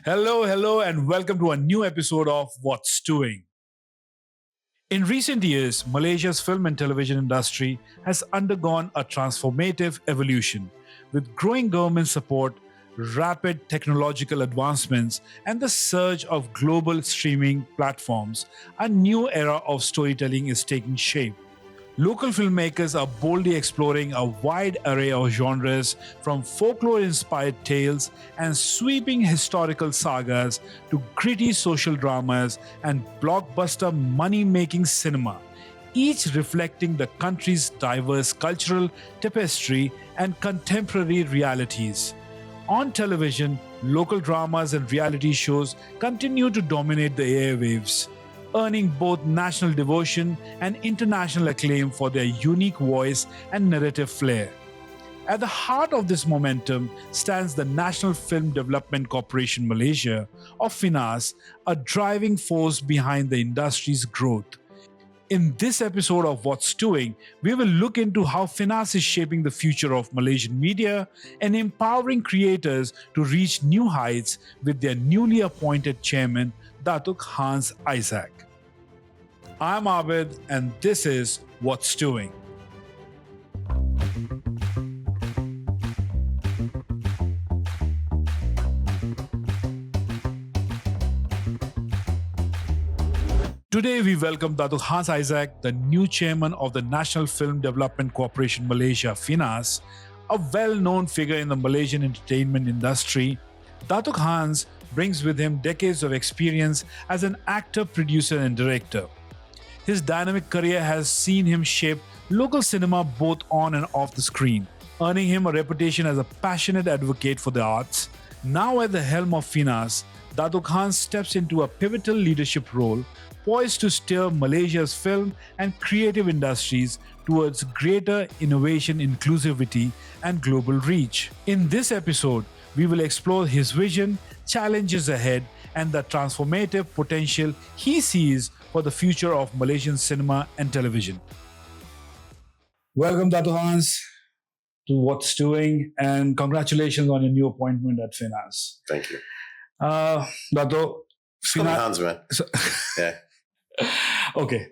Hello, and welcome to a new episode of What's Doing. In recent years, Malaysia's film and television industry has undergone a transformative evolution with growing government support, rapid technological advancements, and the surge of global streaming platforms. A new era of storytelling is taking shape. Local filmmakers are boldly exploring a wide array of genres, from folklore inspired tales and sweeping historical sagas to gritty social dramas and blockbuster money making cinema, each reflecting the country's diverse cultural tapestry and contemporary realities. On television, local dramas and reality shows continue to dominate the airwaves, earning both national devotion and international acclaim for their unique voice and narrative flair. At the heart of this momentum stands the National Film Development Corporation Malaysia, or FINAS, a driving force behind the industry's growth. In this episode of What's Doing, we will look into how FINAS is shaping the future of Malaysian media and empowering creators to reach new heights with their newly appointed chairman, Dato Hans Isaac. I'm Abid, and this is What's Doing. Today, we welcome Dato Hans Isaac, the new chairman of the National Film Development Corporation Malaysia, FINAS, a well-known figure in the Malaysian entertainment industry. Dato Hans brings with him decades of experience as an actor, producer, and director. His dynamic career has seen him shape local cinema both on and off the screen, earning him a reputation as a passionate advocate for the arts. Now at the helm of FINAS, Dato Hans steps into a pivotal leadership role, poised to steer Malaysia's film and creative industries towards greater innovation, inclusivity, and global reach. In this episode, we will explore his vision, challenges ahead, and the transformative potential he sees for the future of Malaysian cinema and television. Welcome, Dato Hans, to What's Doing, and congratulations on your new appointment at FINAS. Thank you. Dato, Hans, man. Yeah. Okay.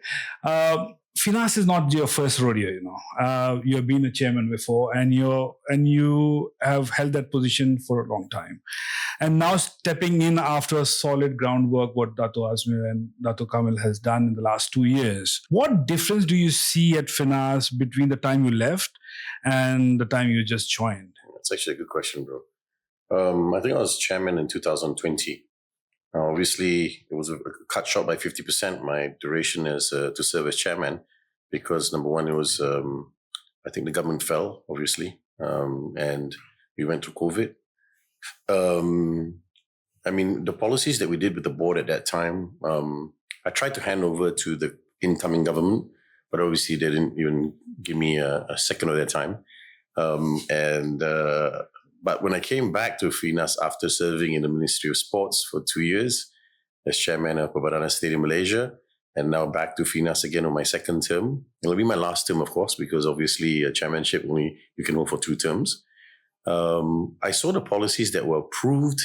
FINAS is not your first rodeo, you have been a chairman before, and you have held that position for a long time. And now stepping in after a solid groundwork, what Dato Azmir and Dato Kamil has done in the last 2 years. What difference do you see at FINAS between the time you left and the time you just joined? That's actually a good question, bro. I think I was chairman in 2020. Obviously, it was cut short by 50%. My duration is to serve as chairman because, number one, it was, I think the government fell, obviously, and we went through COVID. I mean, the policies that we did with the board at that time, I tried to hand over to the incoming government, but obviously they didn't even give me a second of their time. But when I came back to FINAS after serving in the Ministry of Sports for 2 years as chairman of Perbadanan State in Malaysia, and now back to FINAS again on my second term. It'll be my last term, of course, because obviously a chairmanship only you can hold for 2 terms. I saw the policies that were approved,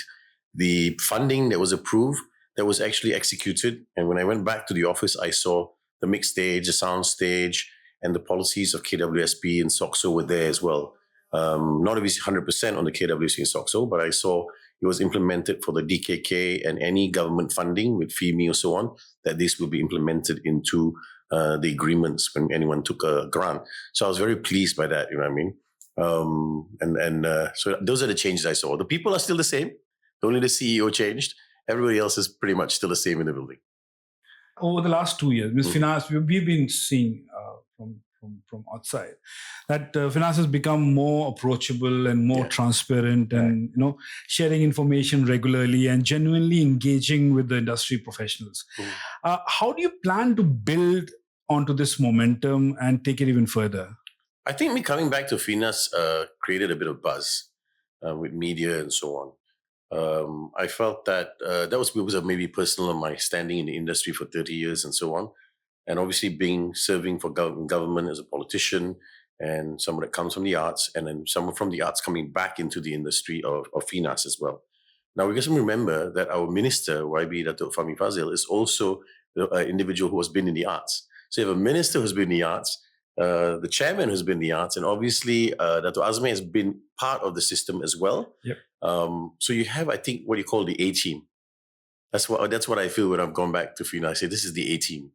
the funding that was approved, that was actually executed. And when I went back to the office, I saw the mixed stage, the sound stage, and the policies of KWSP and SOXO were there as well. Not obviously 100% on the KWC and SOXO, but I saw it was implemented for the DKK and any government funding with FIMI or so on, that this will be implemented into the agreements when anyone took a grant. So I was very pleased by that, you know what I mean? So those are the changes I saw. The people are still the same. Only the CEO changed. Everybody else is pretty much still the same in the building. Over the last 2 years, with FINAS, we've been seeing from outside that FINAS has become more approachable and more transparent, and sharing information regularly and genuinely engaging with the industry professionals. How do you plan to build onto this momentum and take it even further? I think me coming back to FINAS created a bit of buzz with media and so on. I felt that that was because of maybe personal and my standing in the industry for 30 years and so on. And obviously serving for government as a politician and someone that comes from the arts, and then someone from the arts coming back into the industry of FINAS as well. Now, we just remember that our minister, YB Dato Fahmi Fazil, is also an individual who has been in the arts. So you have a minister who's been in the arts, the chairman who's been in the arts, and obviously Dato Azmi has been part of the system as well. Yep. So you have, I think, what you call the A-team. That's what I feel when I've gone back to FINAS. I say this is the A-team,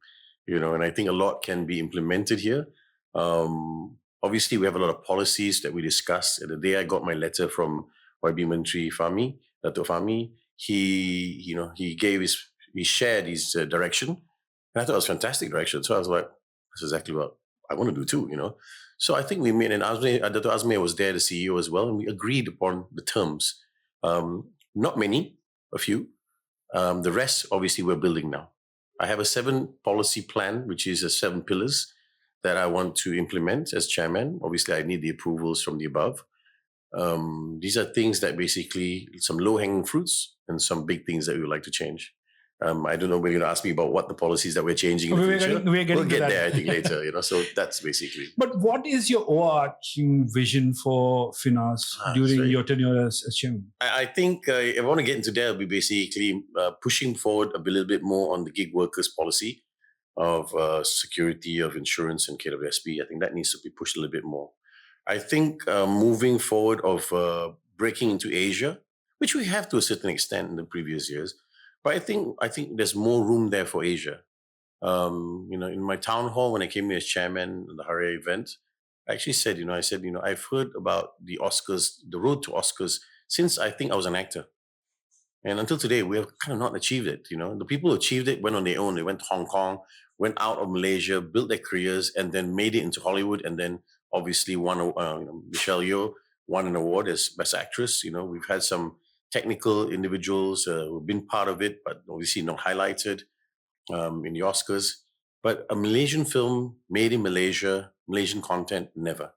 and I think a lot can be implemented here. Obviously, we have a lot of policies that we discussed. And the day I got my letter from YB Menteri Fahmi, Dato Fahmi, he shared his direction, and I thought it was fantastic direction. So I was like, that's exactly what I want to do too, So I think we made Dato Azmi was there, the CEO as well, and we agreed upon the terms. Not many, a few. The rest, obviously, we're building now. I have a 7 policy plan, which is 7 pillars that I want to implement as chairman. Obviously, I need the approvals from the above. These are things that basically some low-hanging fruits and some big things that we would like to change. I don't know when you're going to ask me about what the policies that we're changing in the future. We'll get there, I think, later. So that's basically. But what is your overarching vision for FINAS during your tenure as chairman? I think if I want to get into that, it'll be basically pushing forward a little bit more on the gig workers policy of security, of insurance and KWSP. I think that needs to be pushed a little bit more. I think moving forward of breaking into Asia, which we have to a certain extent in the previous years, but I think there's more room there for Asia. In my town hall when I came here as chairman of the Hari event, I actually said, I've heard about the Oscars, the road to Oscars, since I think I was an actor. And until today, we have kind of not achieved it. The people who achieved it went on their own. They went to Hong Kong, went out of Malaysia, built their careers, and then made it into Hollywood. And then obviously won. Michelle Yeoh won an award as Best Actress. We've had some technical individuals who've been part of it, but obviously not highlighted in the Oscars. But a Malaysian film made in Malaysia, Malaysian content, never.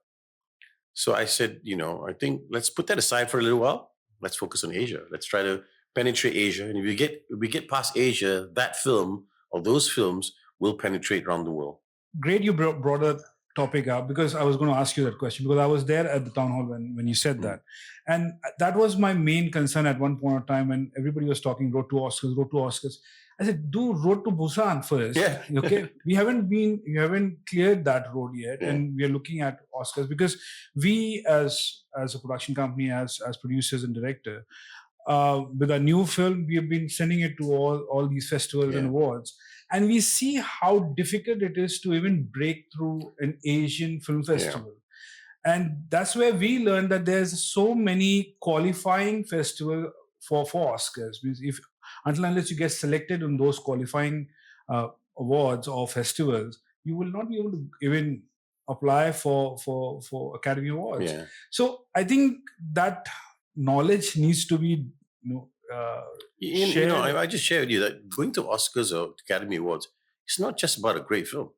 So I said, I think let's put that aside for a little while. Let's focus on Asia. Let's try to penetrate Asia. And if we get past Asia, that film or those films will penetrate around the world. Great you brought that topic up, because I was going to ask you that question, because I was there at the town hall when you said that. And that was my main concern at one point of time when everybody was talking road to Oscars. I said, do road to Busan first. Yeah. Okay. You haven't cleared that road yet. Yeah. And we are looking at Oscars because we as a production company, as producers and director, with our new film, we have been sending it to all these festivals and awards. And we see how difficult it is to even break through an Asian film festival. Yeah. And that's where we learned that there's so many qualifying festivals for Oscars. Because until unless you get selected in those qualifying awards or festivals, you will not be able to even apply for Academy Awards. Yeah. So I think that knowledge needs to be shared. I just share with you that going to Oscars or Academy Awards, it's not just about a great film.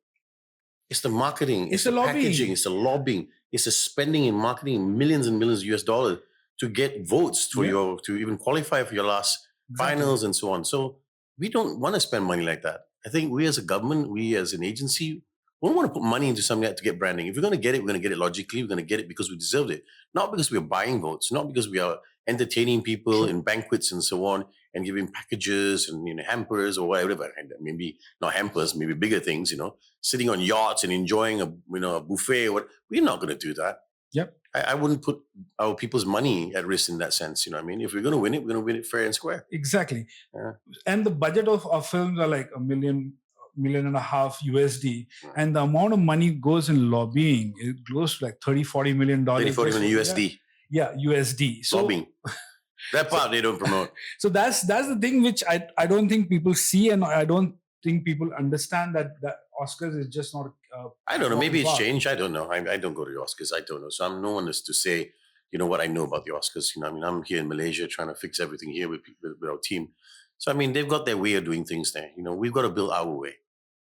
It's the marketing, it's the packaging, it's the lobbying, it's the spending in marketing millions and millions of US dollars to get votes to even qualify for your last finals and so on. So we don't want to spend money like that. I think we as a government, we as an agency, we don't want to put money into something like to get branding. If we're going to get it, we're going to get it logically. We're going to get it because we deserved it. Not because we're buying votes, not because we are entertaining people in banquets and so on and giving packages and hampers or whatever. Maybe not hampers, maybe bigger things, sitting on yachts and enjoying a buffet. We're not going to do that. Yep. I wouldn't put our people's money at risk in that sense. If we're going to win it, we're going to win it fair and square. Exactly. Yeah. And the budget of our films are like $1.5 million USD, and the amount of money goes in lobbying, it goes to like $30-40 million. $30-40 million USD. Yeah, USD. So, lobbying. That part they don't promote. So that's the thing which I don't think people see, and I don't think people understand that Oscars is just not. I don't know. Maybe it's changed. I don't know. I don't go to the Oscars. I don't know. So I'm no one is to say, what I know about the Oscars. I'm here in Malaysia trying to fix everything here with our team. So they've got their way of doing things there. We've got to build our way.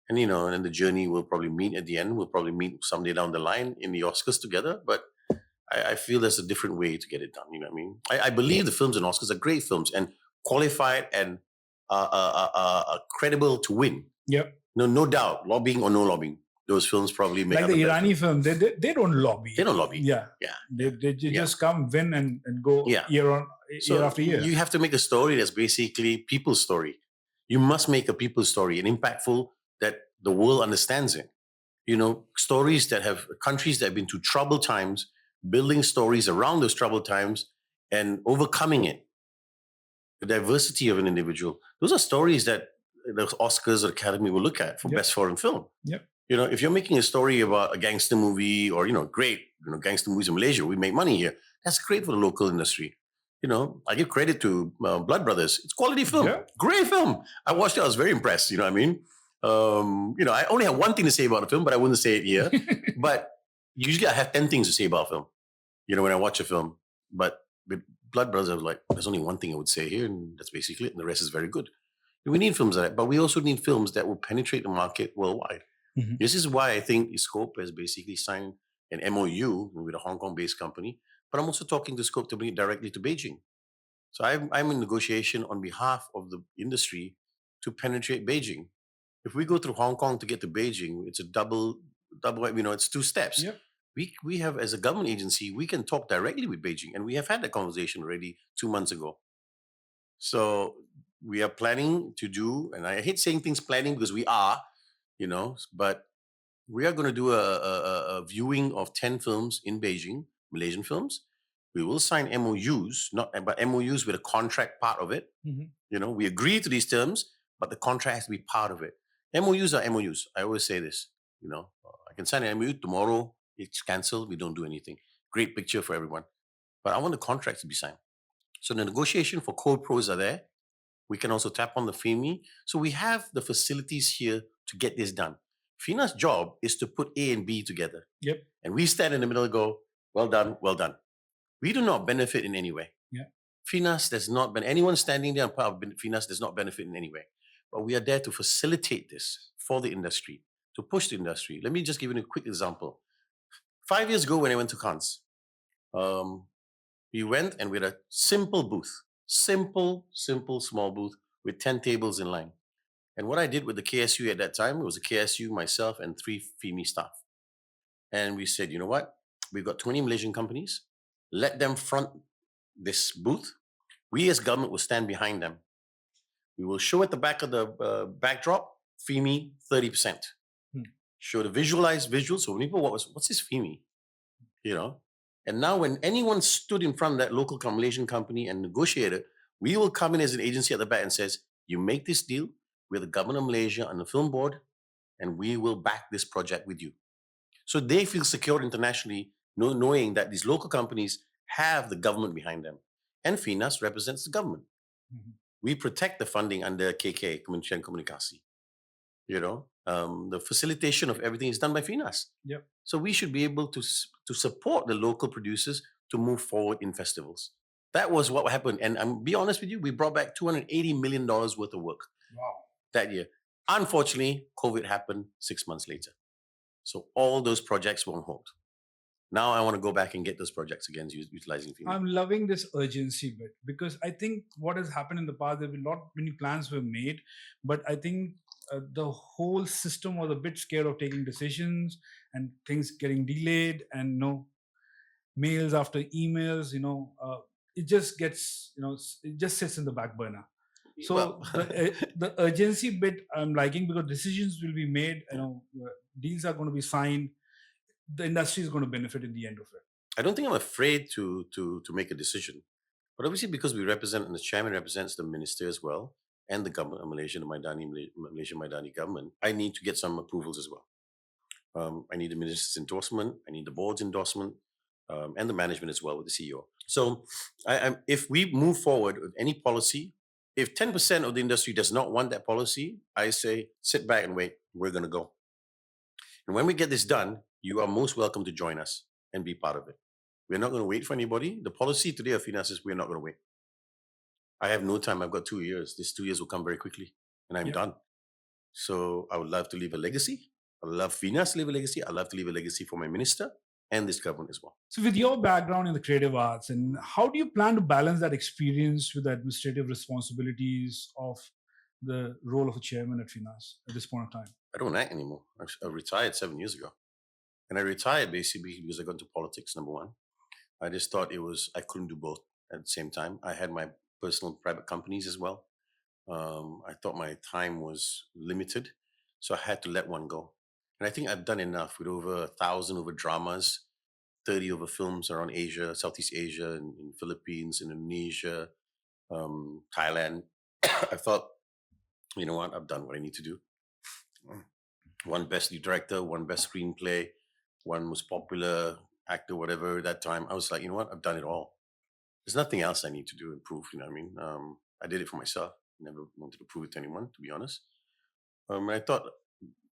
And, and the journey will probably meet at the end. We'll probably meet someday down the line in the Oscars together. But I feel there's a different way to get it done. I believe the films in Oscars are great films and qualified and credible to win. Yep. No doubt, lobbying or no lobbying. those films probably make like the other Irani film, they don't lobby. They don't lobby. Yeah. Yeah. They just come, win, and go Yeah. year So after year. you have to make a story that's basically people's story. You must make a people's story, and impactful that the world understands it. You know, stories that have countries that have been through troubled times, building stories around those troubled times and overcoming it. The diversity of an individual. Those are stories that the Oscars or Academy will look at for Yep. best foreign film. Yep. You know, if you're making a story about a gangster movie or, great, gangster movies in Malaysia, we make money here. That's great for the local industry. You know, I give credit to Blood Brothers. It's quality film. Yeah. Great film. I watched it. I was very impressed. You know what I mean? I only have one thing to say about the film, but I wouldn't say it here. But usually I have 10 things to say about a film, when I watch a film. But with Blood Brothers, I was like, there's only one thing I would say here, and that's basically it. And the rest is very good. We need films like that, but we also need films that will penetrate the market worldwide. Mm-hmm. This is why I think Scope has basically signed an MOU with a Hong Kong-based company, but I'm also talking to Scope to bring it directly to Beijing. So I'm in negotiation on behalf of the industry to penetrate Beijing. If we go through Hong Kong to get to Beijing, it's a double, it's two steps. Yep. We have, as a government agency, we can talk directly with Beijing, and we have had that conversation already 2 months ago. So we are planning to do, and I hate saying things planning because we are, but we are going to do a viewing of 10 films in Beijing, Malaysian films. We will sign MOUs, but MOUs with a contract part of it. Mm-hmm. We agree to these terms, but the contract has to be part of it. MOUs are MOUs. I always say this, I can sign an MOU tomorrow, it's cancelled, we don't do anything. Great picture for everyone. But I want the contract to be signed. So the negotiation for co-pros are there. We can also tap on the FIMI. So we have the facilities here to get this done. FINA's job is to put A and B together. Yep. And we stand in the middle and go, well done, well done. We do not benefit in any way. Yeah. FINAS does not, anyone standing there and part of FINAS does not benefit in any way. But we are there to facilitate this for the industry, to push the industry. Let me just give you a quick example. 5 years ago when I went to Cannes, we went and we had a simple booth. Simple, small booth with 10 tables in line. And what I did with the KSU at that time, it was a KSU, myself, and 3 FIMI staff. And we said, you know what? We've got 20 Malaysian companies. Let them front this booth. We as government will stand behind them. We will show at the back of the backdrop, FIMI 30%. Show the visuals. So when people, what's this FIMI? And now when anyone stood in front of that local Malaysian company and negotiated, we will come in as an agency at the back and says, you make this deal with the government of Malaysia and the film board, and we will back this project with you. So they feel secure internationally, knowing that these local companies have the government behind them. And FINAS represents the government. Mm-hmm. We protect the funding under KK, Kementerian Komunikasi. The facilitation of everything is done by FINAS. Yep. So we should be able to support the local producers to move forward in festivals. That was what happened. And I'm be honest with you, we brought back $280 million worth of work. Wow. That year. Unfortunately, COVID happened 6 months later. So all those projects were on hold. Now I want to go back and get those projects again utilizing FIMI. I'm loving this urgency bit because I think what has happened in the past, there have been many plans were made, but I think the whole system was a bit scared of taking decisions and things getting delayed and mails after emails, it just gets, it just sits in the back burner. So the urgency bit I'm liking because decisions will be made, deals are going to be signed. The industry is going to benefit in the end of it. I don't think I'm afraid to make a decision. But obviously because we represent, and the chairman represents the minister as well, and the government of Malaysia, the Malaysian Madani government, I need to get some approvals as well. I need the minister's endorsement, I need the board's endorsement, and the management as well with the CEO. So if we move forward with any policy, if 10% of the industry does not want that policy, I say, sit back and wait, we're going to go. And when we get this done, you are most welcome to join us and be part of it. We're not going to wait for anybody. The policy today of FINAS is we're not going to wait. I have no time. I've got 2 years. These 2 years will come very quickly and I'm done. So I would love to leave a legacy. I would love FINAS to leave a legacy. I'd love to leave a legacy for my minister and this government as well. So with your background in the creative arts, and how do you plan to balance that experience with the administrative responsibilities of the role of a chairman at FINAS at this point of time? I don't act anymore. I retired 7 years ago. And I retired basically because I got into politics, number one. I just thought I couldn't do both at the same time. I had my personal private companies as well. I thought my time was limited. So I had to let one go. And I think I've done enough with over 1,000 over dramas, 30 over films around Asia, Southeast Asia, in Philippines, Indonesia, Thailand. I thought, you know what, I've done what I need to do. One best lead director, one best screenplay, one most popular actor, whatever at that time. I was like, you know what, I've done it all. There's nothing else I need to do, improve, you know what I mean? I did it for myself. Never wanted to prove it to anyone, to be honest. I thought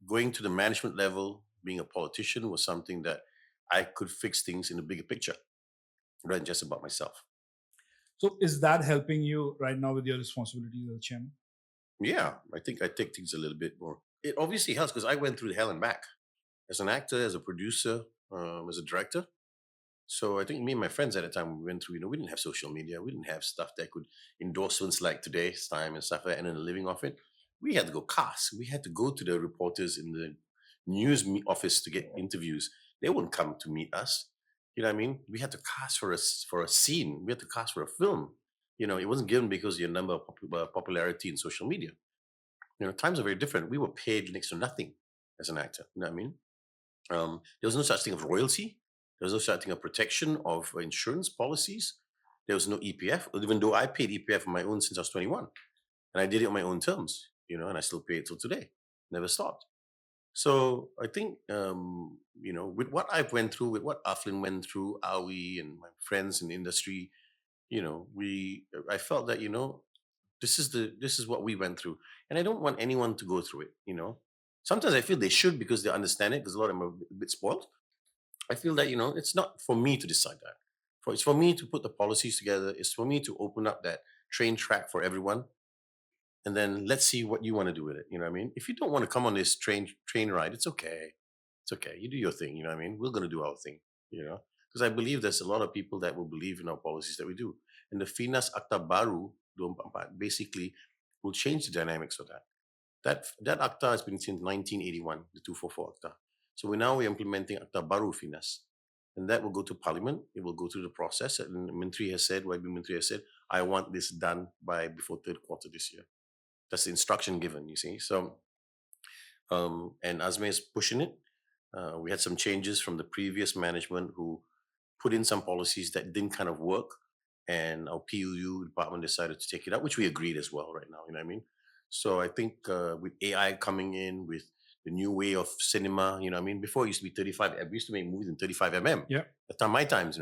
going to the management level, being a politician was something that I could fix things in the bigger picture rather than just about myself. So is that helping you right now with your responsibilities as a chairman? Yeah, I think I take things a little bit more. It obviously helps because I went through the hell and back as an actor, as a producer, as a director. So I think me and my friends at the time, we went through, we didn't have social media. We didn't have stuff that could endorsements like today's time and stuff like that, and then a living off it. We had to go cast. We had to go to the reporters in the news office to get interviews. They wouldn't come to meet us. You know what I mean? We had to cast for a scene. We had to cast for a film. It wasn't given because of your number of popularity in social media. Times are very different. We were paid next to nothing as an actor. You know what I mean? There was no such thing of royalty. There was no such thing of protection of insurance policies. There was no EPF, even though I paid EPF on my own since I was 21. And I did it on my own terms, and I still pay it till today. Never stopped. So I think, with what I've went through, with what Aflin went through, Awi and my friends in the industry, I felt that, this is what we went through. And I don't want anyone to go through it. Sometimes I feel they should because they understand it, because a lot of them are a bit spoiled. I feel that, it's not for me to decide that. It's for me to put the policies together. It's for me to open up that train track for everyone. And then let's see what you want to do with it. You know what I mean? If you don't want to come on this train ride, it's okay. It's okay. You do your thing. You know what I mean? We're going to do our thing, because I believe there's a lot of people that will believe in our policies that we do. And the FINAS Akta Baru 24 basically will change the dynamics of that. That Akta has been since 1981, the 244 Akta. So we're implementing Akta Baru FINAS. And that will go to Parliament. It will go through the process. And the Menteri has said, YB Menteri has said, I want this done before third quarter this year. That's the instruction given, you see. So, and Azmi is pushing it. We had some changes from the previous management who put in some policies that didn't kind of work. And our PUU department decided to take it up, which we agreed as well right now, you know what I mean? So I think with AI coming in, with the new way of cinema, you know what I mean? Before it used to be 35, we used to make movies in 35 mm. Yeah. At my times,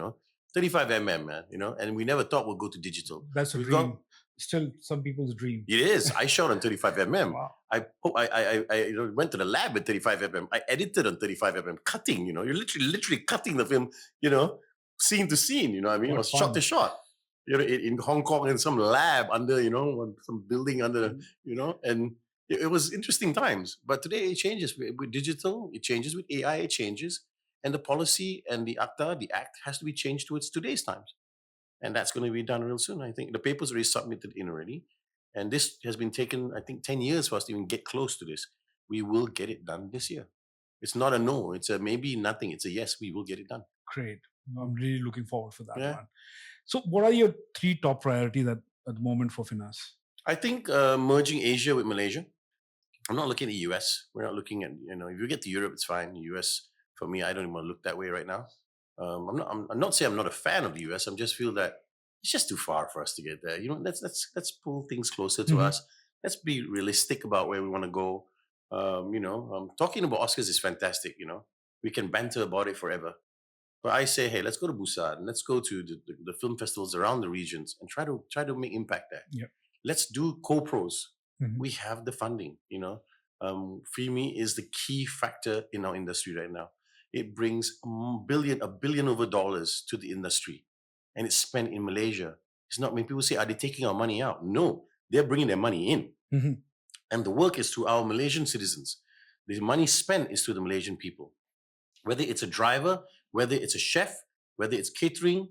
35 mm, man, and we never thought we'd go to digital. That's a dream. Still some people's dream. It is. I shot on 35 mm. Wow. I went to the lab at 35 mm. I edited on 35 mm, cutting, you're literally cutting the film, scene to scene, you know what I mean? Or shot to shot. In Hong Kong, in some lab under, some building under, and it was interesting times. But today it changes with digital, it changes with AI, it changes. And the policy and the act has to be changed towards today's times. And that's going to be done real soon. I think the paper's already submitted in already. And this has been taken, I think, 10 years for us to even get close to this. We will get it done this year. It's not a no. It's a maybe nothing. It's a yes, we will get it done. Great. I'm really looking forward for that one. So what are your 3 top priorities at the moment for FINAS? I think merging Asia with Malaysia. I'm not looking at the US. We're not looking at, if you get to Europe, it's fine. The US, for me, I don't even want to look that way right now. I'm not saying I'm not a fan of the US. I just feel that it's just too far for us to get there. Let's pull things closer to us. Let's be realistic about where we want to go. Talking about Oscars is fantastic. We can banter about it forever. But I say, hey, let's go to Busan. Let's go to the film festivals around the regions and try to make impact there. Yep. Let's do co-pros. We have the funding. FIMI is the key factor in our industry right now. It brings $1 billion over dollars to the industry, and it's spent in Malaysia. It's not, when people say, are they taking our money out? No, they're bringing their money in. And the work is to our Malaysian citizens. The money spent is to the Malaysian people. Whether it's a driver, whether it's a chef, whether it's catering,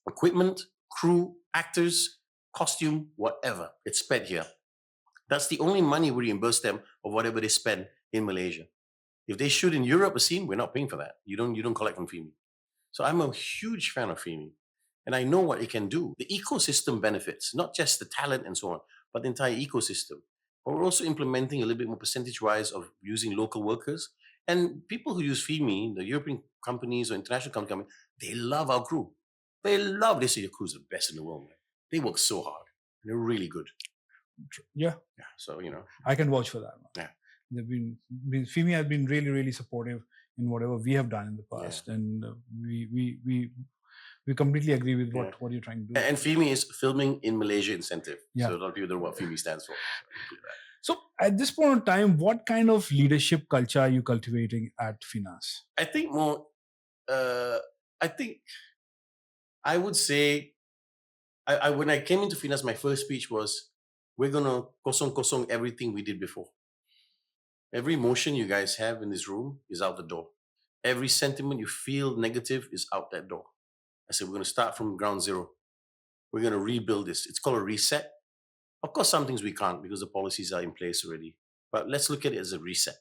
equipment, crew, actors, costume, whatever, it's spent here. That's the only money we reimburse them of whatever they spend in Malaysia. If they shoot in Europe a scene, we're not paying for that. You don't collect from FIMI. So I'm a huge fan of FIMI. And I know what it can do. The ecosystem benefits, not just the talent and so on, but the entire ecosystem. But we're also implementing a little bit more percentage-wise of using local workers. And people who use FIMI, the European companies or international companies, they love our crew. They say your crew's the best in the world, man. They work so hard. They're really good. Yeah. So, I can vouch for that one. Yeah. They've been FIMI has been really, really supportive in whatever we have done in the past. And we completely agree with what you're trying to do. And FIMI is Filming in Malaysia Incentive. Yeah. So a lot of people don't know what FIMI stands for. So at this point in time, what kind of leadership culture are you cultivating at FINAS? I think more, I would say, when I came into FINAS, my first speech was, we're going to kosong everything we did before. Every emotion you guys have in this room is out the door. Every sentiment you feel negative is out that door. I said, we're going to start from ground zero. We're going to rebuild this. It's called a reset. Of course, some things we can't because the policies are in place already. But let's look at it as a reset.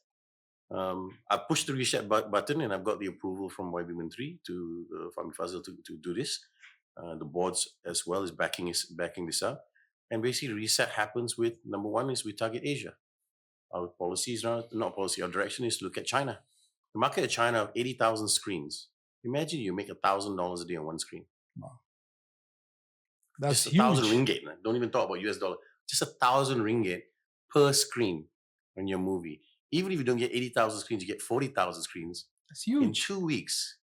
I pushed the reset button and I've got the approval from YB Menteri to Fahmi Fazil to do this. The boards as well is backing this up. And basically, reset happens with, number one is we target Asia. Our policy is our direction is to look at China. The market of China, 80,000 screens. Imagine you make $1,000 a day on one screen. Wow. That's just 1,000 ringgit. Don't even talk about US dollar. Just 1,000 ringgit per screen on your movie. Even if you don't get 80,000 screens, you get 40,000 screens. That's huge. In 2 weeks,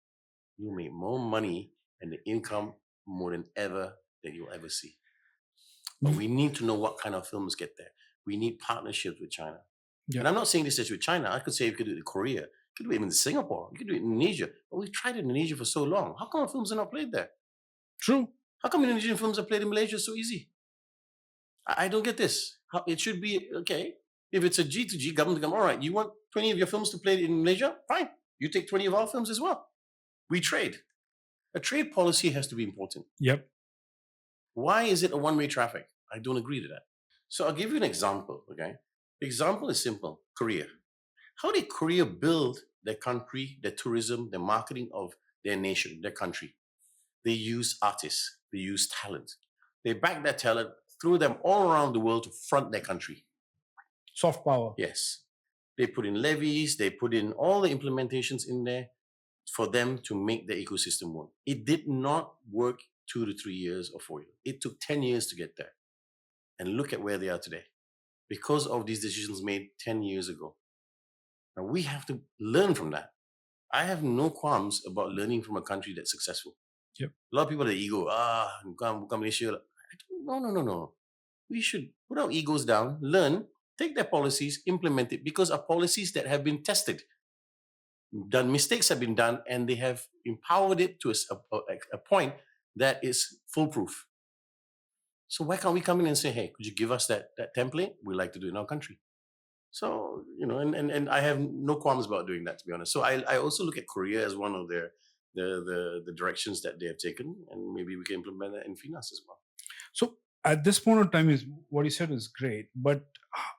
you'll make more money and the income more than ever that you'll ever see. But we need to know what kind of films get there. We need partnerships with China. Yeah. And I'm not saying this is with China. I could say we could do it in Korea. We could do it even in Singapore. We could do it in Indonesia. But we've tried Indonesia for so long. How come our films are not played there? True. How come Indonesian films are played in Malaysia so easy? I don't get this. It should be, okay, if it's a G2G, government to government, all right, you want 20 of your films to play in Malaysia? Fine. You take 20 of our films as well. We trade. A trade policy has to be important. Yep. Why is it a one-way traffic? I don't agree to that. So I'll give you an example, okay? The example is simple. Korea. How did Korea build their country, their tourism, their marketing of their nation, their country? They use artists. They use talent. They back that talent, threw them all around the world to front their country. Soft power. Yes. They put in levies. They put in all the implementations in there for them to make the ecosystem work. It did not work 2 to 3 years or 4 years. It took 10 years to get there. And look at where they are today because of these decisions made 10 years ago. Now we have to learn from that. I have no qualms about learning from a country that's successful. Yep. A lot of people have ego. Bukan Malaysia. No. We should put our egos down, learn, take their policies, implement it because our policies that have been tested. Mistakes have been done and they have empowered it to a point that is foolproof. So why can't we come in and say, hey, could you give us that template? We like to do it in our country. So, and I have no qualms about doing that, to be honest. So I also look at Korea as one of the directions that they have taken, and maybe we can implement that in FINAS as well. So at this point of time, is what you said is great, but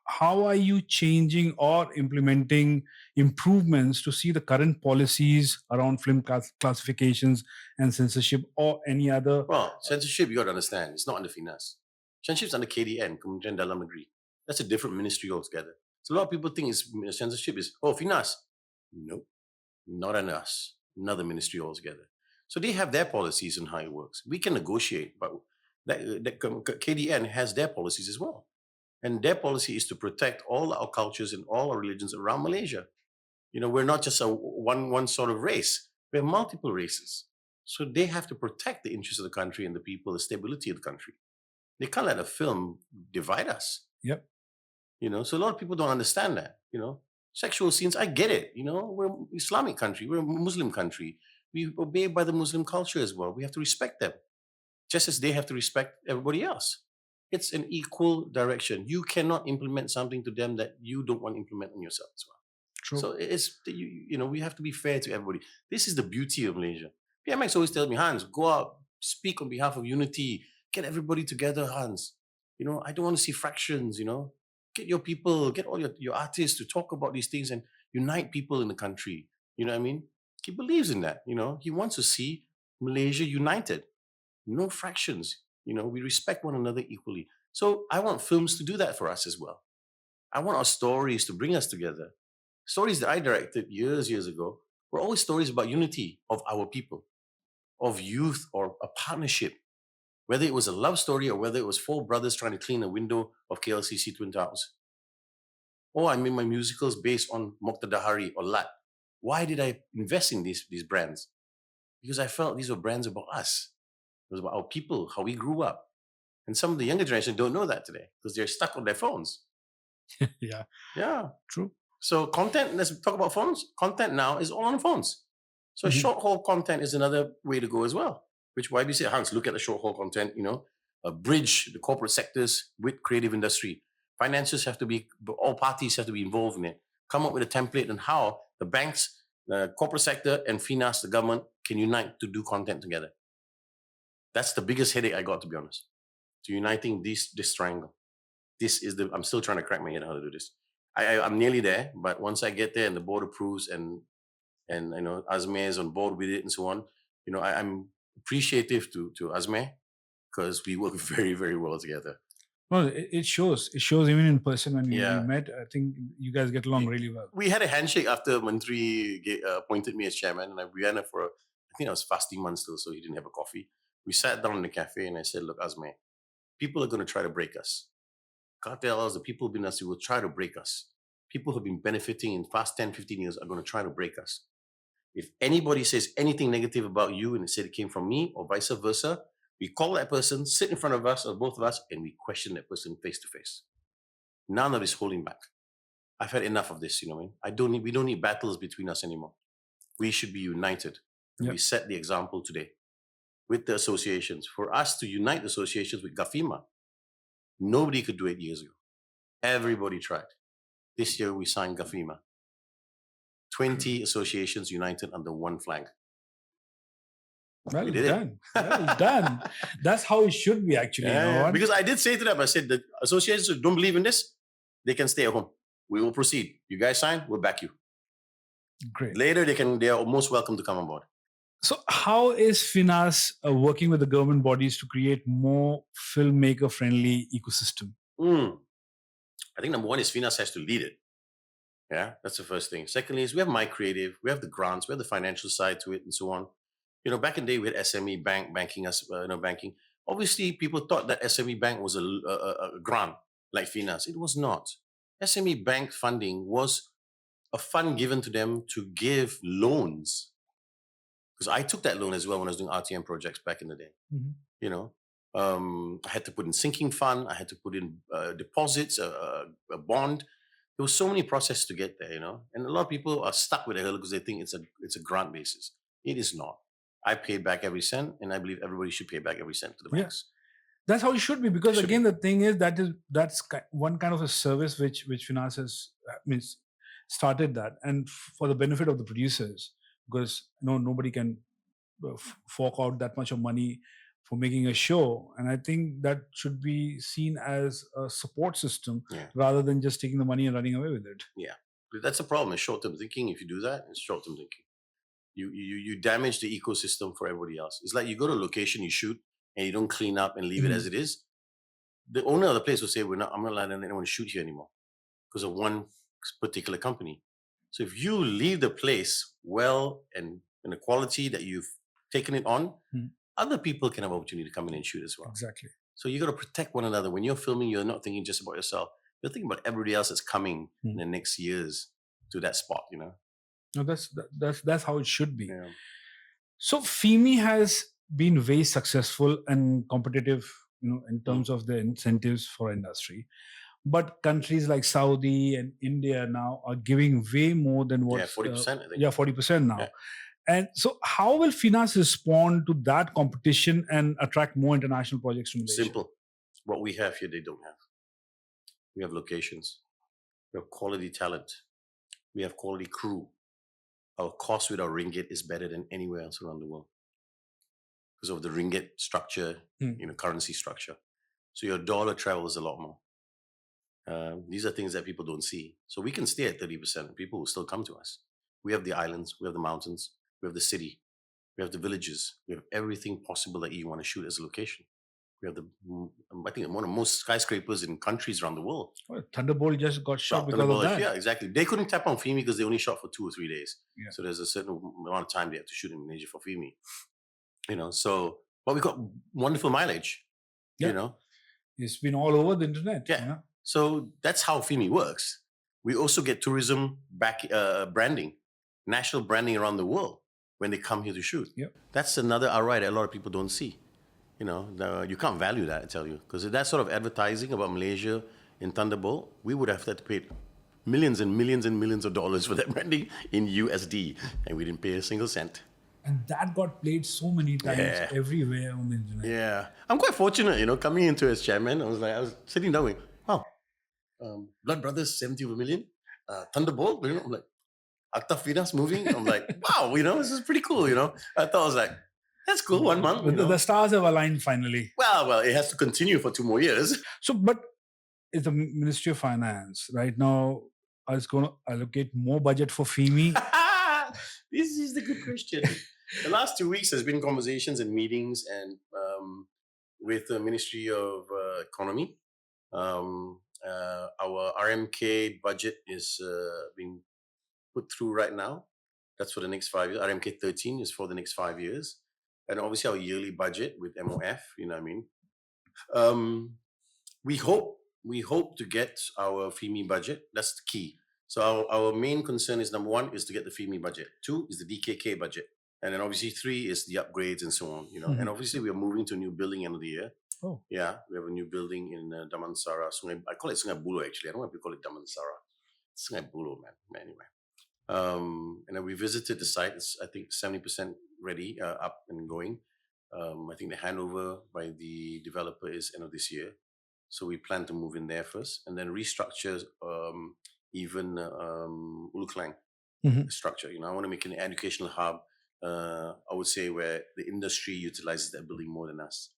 how are you changing or implementing improvements to see the current policies around film classifications and censorship or any other? Well, censorship, you got to understand, it's not under FINAS. Censorship's under KDN, Kementerian Dalam Negeri. That's a different ministry altogether. So a lot of people think censorship is, FINAS. No, not under us. Another ministry altogether. So they have their policies on how it works. We can negotiate, but KDN has their policies as well. And their policy is to protect all our cultures and all our religions around Malaysia. We're not just a one sort of race. We're multiple races. So they have to protect the interests of the country and the people, the stability of the country. They can't let a film divide us. Yep. So a lot of people don't understand that, Sexual scenes, I get it. We're an Islamic country. We're a Muslim country. We obey by the Muslim culture as well. We have to respect them, just as they have to respect everybody else. It's an equal direction. You cannot implement something to them that you don't want to implement on yourself as well. True. So it's, we have to be fair to everybody. This is the beauty of Malaysia. PMX always tells me, Hans, go out, speak on behalf of unity, get everybody together, Hans. I don't want to see fractions, Get your people, get all your artists to talk about these things and unite people in the country. You know what I mean? He believes in that. He wants to see Malaysia united, no fractions. We respect one another equally. So I want films to do that for us as well. I want our stories to bring us together. Stories that I directed years ago were always stories about unity of our people, of youth, or a partnership. Whether it was a love story or whether it was four brothers trying to clean a window of KLCC Twin Towers. Or I made my musicals based on Moqtada Hari or Lat. Why did I invest in these brands? Because I felt these were brands about us. It was about our people, how we grew up. And some of the younger generation don't know that today because they're stuck on their phones. Yeah. Yeah. True. So content, let's talk about phones. Content now is all on phones. So short haul content is another way to go as well. Which why we say, Hans, look at the short haul content, bridge the corporate sectors with creative industry. Finances have to be, all parties have to be involved in it. Come up with a template on how the banks, the corporate sector, and FINAS, the government, can unite to do content together. That's the biggest headache I got, to be honest. To uniting this triangle. I'm still trying to crack my head how to do this. I'm nearly there, but once I get there and the board approves and Azmeh is on board with it and so on, I'm appreciative to Azmeh because we work very, very well together. Well, it shows. It shows even in person when we Yeah. met. I think you guys get along really well. We had a handshake after Mantri appointed me as chairman, and we went for, I think I was fasting month still, so he didn't have a coffee. We sat down in the cafe and I said, look, Azmeh, people are going to try to break us. Cartels, the people who've been us, will try to break us. People who've been benefiting in past 10, 15 years are going to try to break us. If anybody says anything negative about you and they said it came from me or vice versa, we call that person, sit in front of us or both of us, and we question that person face to face. None of this holding back. I've had enough of this, you know what I mean? We don't need battles between us anymore. We should be united. And we set the example today with the associations. For us to unite associations with GAFIMA, nobody could do it years ago. Everybody tried. This year we signed GAFIMA. 20 associations united under one flag. Well done. Well done. That's how it should be, actually. Because I did say to them, I said, the associations who don't believe in this, they can stay at home. We will proceed. You guys sign, we'll back you. Great. Later, they are most welcome to come on board. So how is FINAS working with the government bodies to create more filmmaker-friendly ecosystem? I think number one is FINAS has to lead it. Yeah, that's the first thing. Secondly is we have My Creative, we have the grants, we have the financial side to it and so on. Back in the day we had SME Bank banking us, banking. Obviously, people thought that SME Bank was a grant like FINAS. It was not. SME Bank funding was a fund given to them to give loans. Because I took that loan as well when I was doing RTM projects back in the day. I had to put in sinking fund. I had to put in deposits, a bond. There were so many processes to get there, and a lot of people are stuck with it because they think it's a grant basis. It is not. I pay back every cent, and I believe everybody should pay back every cent to the banks. That's how it should be, because again, the thing is that's one kind of a service which FINAS has started that, and for the benefit of the producers, because nobody can fork out that much of money for making a show, and I think that should be seen as a support system rather than just taking the money and running away with it. Yeah, that's the problem. It's short-term thinking. If you do that, it's short-term thinking. You damage the ecosystem for everybody else. It's like you go to a location, you shoot, and you don't clean up and leave it as it is. The owner of the place will say, I'm not allowing anyone to shoot here anymore because of one particular company. So if you leave the place well and in the quality that you've taken it on, other people can have opportunity to come in and shoot as well. Exactly. So you got to protect one another. When you're filming, you're not thinking just about yourself. You're thinking about everybody else that's coming in the next years to that spot, No, that's how it should be. Yeah. So FIMI has been very successful and competitive, in terms of the incentives for industry. But countries like Saudi and India now are giving way more than what 40%, I think. 40% now. Yeah. And so how will FINAS respond to that competition and attract more international projects to Malaysia? Simple. What we have here, they don't have. We have locations. We have quality talent. We have quality crew. Our cost with our ringgit is better than anywhere else around the world because of the ringgit structure, currency structure. So your dollar travels a lot more. These are things that people don't see. So we can stay at 30%. People will still come to us. We have the islands, we have the mountains, we have the city, we have the villages, we have everything possible that you want to shoot as a location. We have I think, one of the most skyscrapers in countries around the world. Well, Thunderbolt just got shot Well, because of Thunderbolt, that. yeah, exactly. They couldn't tap on FIMI because they only shot for 2 or 3 days. Yeah. So there's a certain amount of time they have to shoot in Malaysia for FIMI. So, but we got wonderful mileage. Yeah. It's been all over the internet. Yeah. So that's how FIMI works. We also get tourism branding, national branding around the world when they come here to shoot. Yep. That's another ROI that a lot of people don't see. You can't value that, I tell you, because that sort of advertising about Malaysia in Thunderbolt, we would have to pay millions and millions and millions of dollars for that branding in USD, and we didn't pay a single cent. And that got played so many times everywhere on the internet. Yeah. I'm quite fortunate, coming into as chairman. I was sitting down going, wow, Blood Brothers, 70 of a million, Thunderbolt, I'm like, Akta FINAS moving. I'm like, wow, this is pretty cool, I thought I was like, that's cool, 1 month. The stars have aligned finally. Well, it has to continue for 2 more years. So, but is the Ministry of Finance right now is going to allocate more budget for FIMI? This is the good question. The last 2 weeks has been conversations and meetings and with the Ministry of Economy. Our RMK budget is being put through right now. That's for the next 5 years. RMK 13 is for the next 5 years. And obviously our yearly budget with MOF, you know what I mean? We hope to get our FIMI budget. That's the key. So our main concern is, number 1 is to get the FIMI budget. 2 is the DKK budget. And then obviously 3 is the upgrades and so on, Mm-hmm. And obviously we are moving to a new building end of the year. Oh. Yeah, we have a new building in Damansara. I call it Sungai Buloh actually. I don't want to call it Damansara. Sungai Buloh, man. Anyway. And then we visited the site. It's, I think, 70% ready, up and going. I think the handover by the developer is end of this year. So we plan to move in there first and then restructure even Ulu Klang structure. I want to make an educational hub, I would say, where the industry utilizes that building more than us.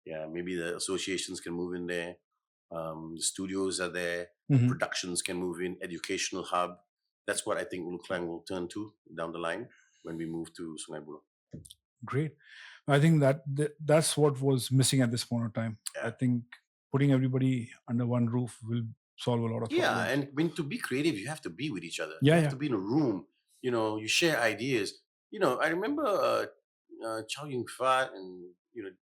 Yeah, maybe the associations can move in there. The studios are there. Productions can move in. Educational hub. That's what I think Ulu Klang will turn to down the line when we move to Sungai Buloh. Great. I think that's what was missing at this point of time. Yeah. I think putting everybody under one roof will solve a lot of problems. Yeah, and when to be creative, you have to be with each other. You have to be in a room. You share ideas. I remember Chow Yun Fat and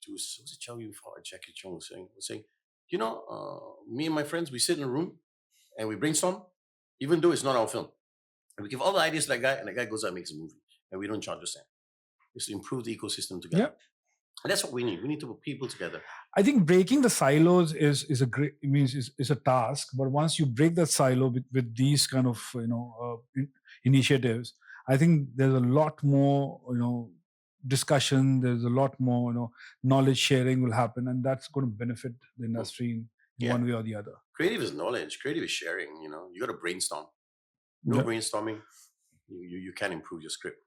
was it Chow Yun Fat or Jackie Chong was saying, me and my friends, we sit in a room and we brainstorm, even though it's not our film. And we give all the ideas to that guy, and the guy goes out and makes a movie, and we don't charge a cent. It's to improve the ecosystem together. Yep. And that's what we need. We need to put people together. I think breaking the silos is a task, but once you break that silo with these kind of initiatives, I think there's a lot more discussion. There's a lot more knowledge sharing will happen, and that's going to benefit the industry in one way or the other. Creative is knowledge. Creative is sharing. You got to brainstorm. No brainstorming, you can improve your script.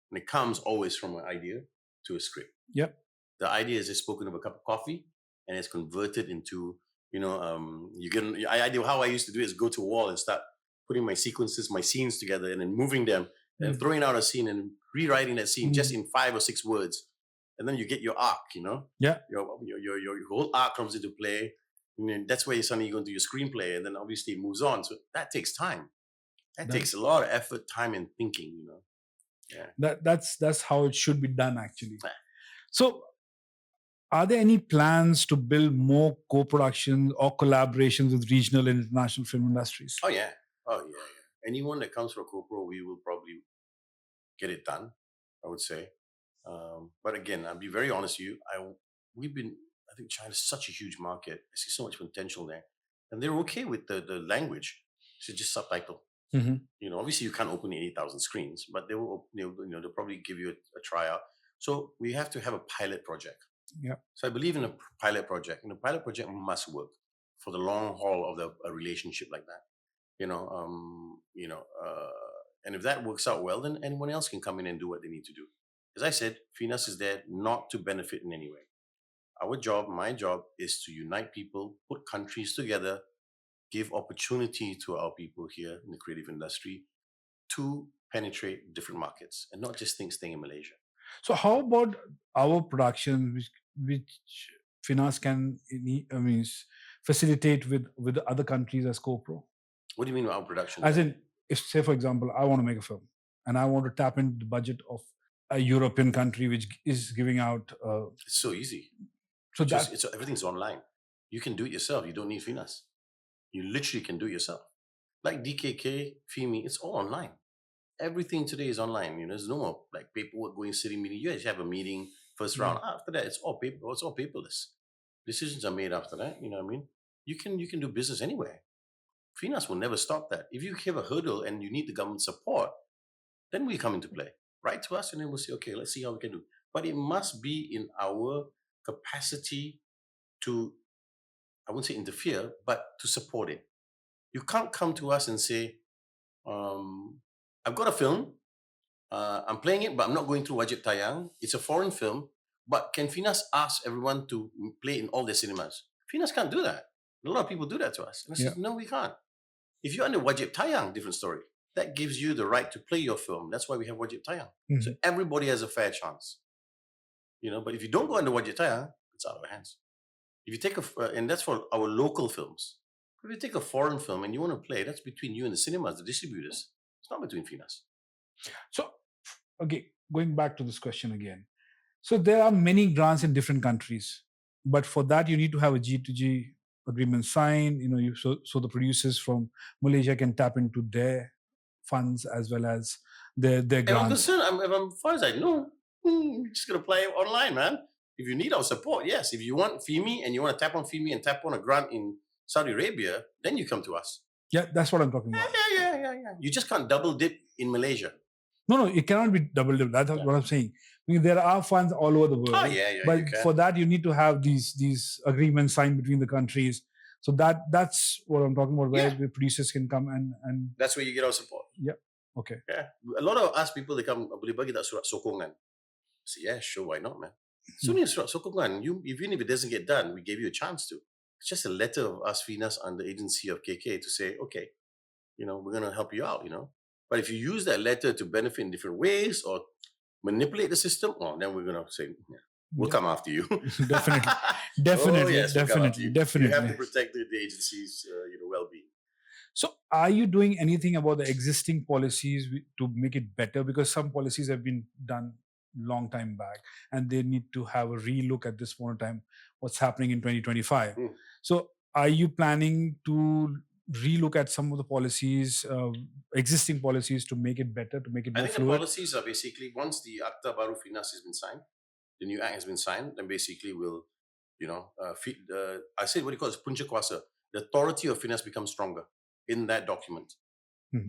And it comes always from an idea to a script. Yep. The idea is just spoken of a cup of coffee, and it's converted into, you get an idea. How I used to do it is go to a wall and start putting my sequences, my scenes together, and then moving them and throwing out a scene and rewriting that scene just in 5 or 6 words. And then you get your arc, Yeah. Your whole arc comes into play. And then that's where suddenly you go into your screenplay, and then obviously it moves on. So that takes time. That takes a lot of effort, time, and thinking, Yeah. That's how it should be done, actually. So, are there any plans to build more co-productions or collaborations with regional and international film industries? Oh yeah. Anyone that comes for a co-pro, we will probably get it done, I would say. But again, I'll be very honest with you. I think China's such a huge market. I see so much potential there, and they're okay with the language. So just subtitle. Obviously you can't open 80,000 screens, but they will, they'll probably give you a tryout. So we have to have a pilot project. Yeah. So I believe in a pilot project, and a pilot project must work for the long haul of a relationship like that. And if that works out well, then anyone else can come in and do what they need to do. As I said, FINAS is there not to benefit in any way. My job is to unite people, put countries together, give opportunity to our people here in the creative industry to penetrate different markets and not just things staying in Malaysia. So how about our production, which FINAS can facilitate with other countries as co-pro? What do you mean by our production? As in, if say for example, I want to make a film and I want to tap into the budget of a European country which is giving out. It's so easy. So everything's online. You can do it yourself. You don't need FINAS. You literally can do it yourself. Like DKK, FIMI, it's all online. Everything today is online. There's no more like paperwork going city meeting. You guys have a meeting first round. After that, it's all paper. It's all paperless. Decisions are made after that. You know what I mean? You can do business anywhere. FINAS will never stop that. If you have a hurdle and you need the government support, then we come into play. Write to us and then we'll say, okay, let's see how we can do. But it must be in our capacity to, I wouldn't say interfere, but to support it. You can't come to us and say, I've got a film, I'm playing it, but I'm not going through Wajib Tayang. It's a foreign film, but can FINAS ask everyone to play in all their cinemas? FINAS can't do that. A lot of people do that to us. And I said, no, we can't. If you're under Wajib Tayang, different story. That gives you the right to play your film. That's why we have Wajib Tayang. So everybody has a fair chance. But if you don't go under Wajib Tayang, it's out of our hands. If you take and that's for our local films. If you take a foreign film and you want to play, that's between you and the cinemas, the distributors. It's not between FINAS. So, okay, going back to this question again. So there are many grants in different countries, but for that you need to have a G2G agreement signed. So the producers from Malaysia can tap into their funds as well as their grants. I'm far as I know, you're just gonna play online, man. If you need our support, yes. If you want FIMI and you want to tap on FIMI and tap on a grant in Saudi Arabia, then you come to us. Yeah, that's what I'm talking about. Yeah. You just can't double dip in Malaysia. No, it cannot be double dip. That's what I'm saying. There are funds all over the world. But for that, you need to have these agreements signed between the countries. So that's what I'm talking about, where the producers can come and that's where you get our support. Yeah. Okay. Yeah. A lot of us people, they come, boleh bagi tak surat sokongan? I say, yeah, sure, why not, man? So many surat sokongan. Even if it doesn't get done, we gave you a chance to. It's just a letter of us, FINAS, under agency of KK to say, okay, we're going to help you out, But if you use that letter to benefit in different ways or manipulate the system, then we're going to say, we'll come after you. Definitely. Definitely. You have to protect the agency's well-being. So are you doing anything about the existing policies to make it better? Because some policies have been done long time back and they need to have a relook at this point in time, what's happening in 2025. So are you planning to relook at some of the policies, existing policies, to make it better, to make it more fluid? The policies are basically, once the Akta Baru FINAS has been signed, the new act has been signed, then basically we'll, I said what you call it, punca kuasa. The authority of FINAS becomes stronger in that document.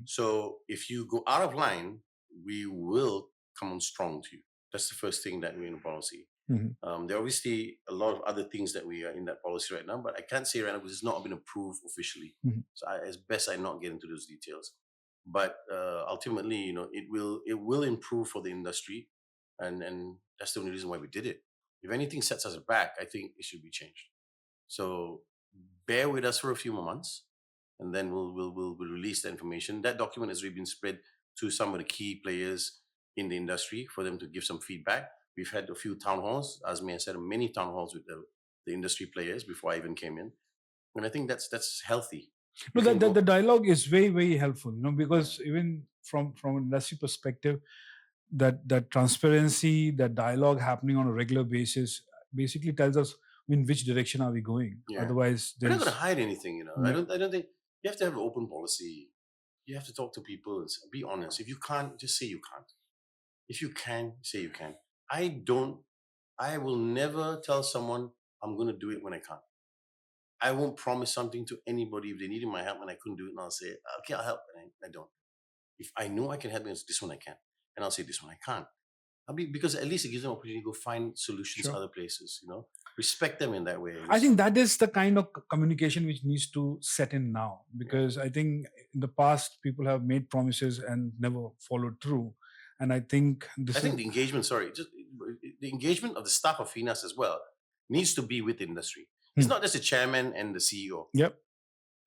So if you go out of line, we will come on strong to you. That's the first thing that we're in the policy. There are obviously a lot of other things that we are in that policy right now, but I can't say right now because it's not been approved officially. So it's best I not get into those details. But ultimately, it will improve for the industry, and that's the only reason why we did it. If anything sets us back, I think it should be changed. So bear with us for a few more months, and then we'll release the information. That document has already been spread to some of the key players in the industry for them to give some feedback. We've had a few town halls, as May said, many town halls with the industry players before I even came in. And I think that's healthy. No, the dialogue is very, very helpful, because even from an industry perspective, that transparency, that dialogue happening on a regular basis basically tells us in which direction are we going. Otherwise, we're not going to hide anything, I don't think you have to have an open policy. You have to talk to people and be honest. If you can't, just say you can't. If you can, say you can. I will never tell someone I'm going to do it when I can't. I won't promise something to anybody if they needed my help and I couldn't do it, and I'll say, okay, I'll help, and I don't. If I know I can help, this one I can, and I'll say this one I can't. Because at least it gives them an opportunity to go find solutions other places, respect them in that way. I think that is the kind of communication which needs to set in now, because I think in the past people have made promises and never followed through. And I think the engagement, the engagement of the staff of FINAS as well needs to be with the industry. It's not just the chairman and the CEO. Yep.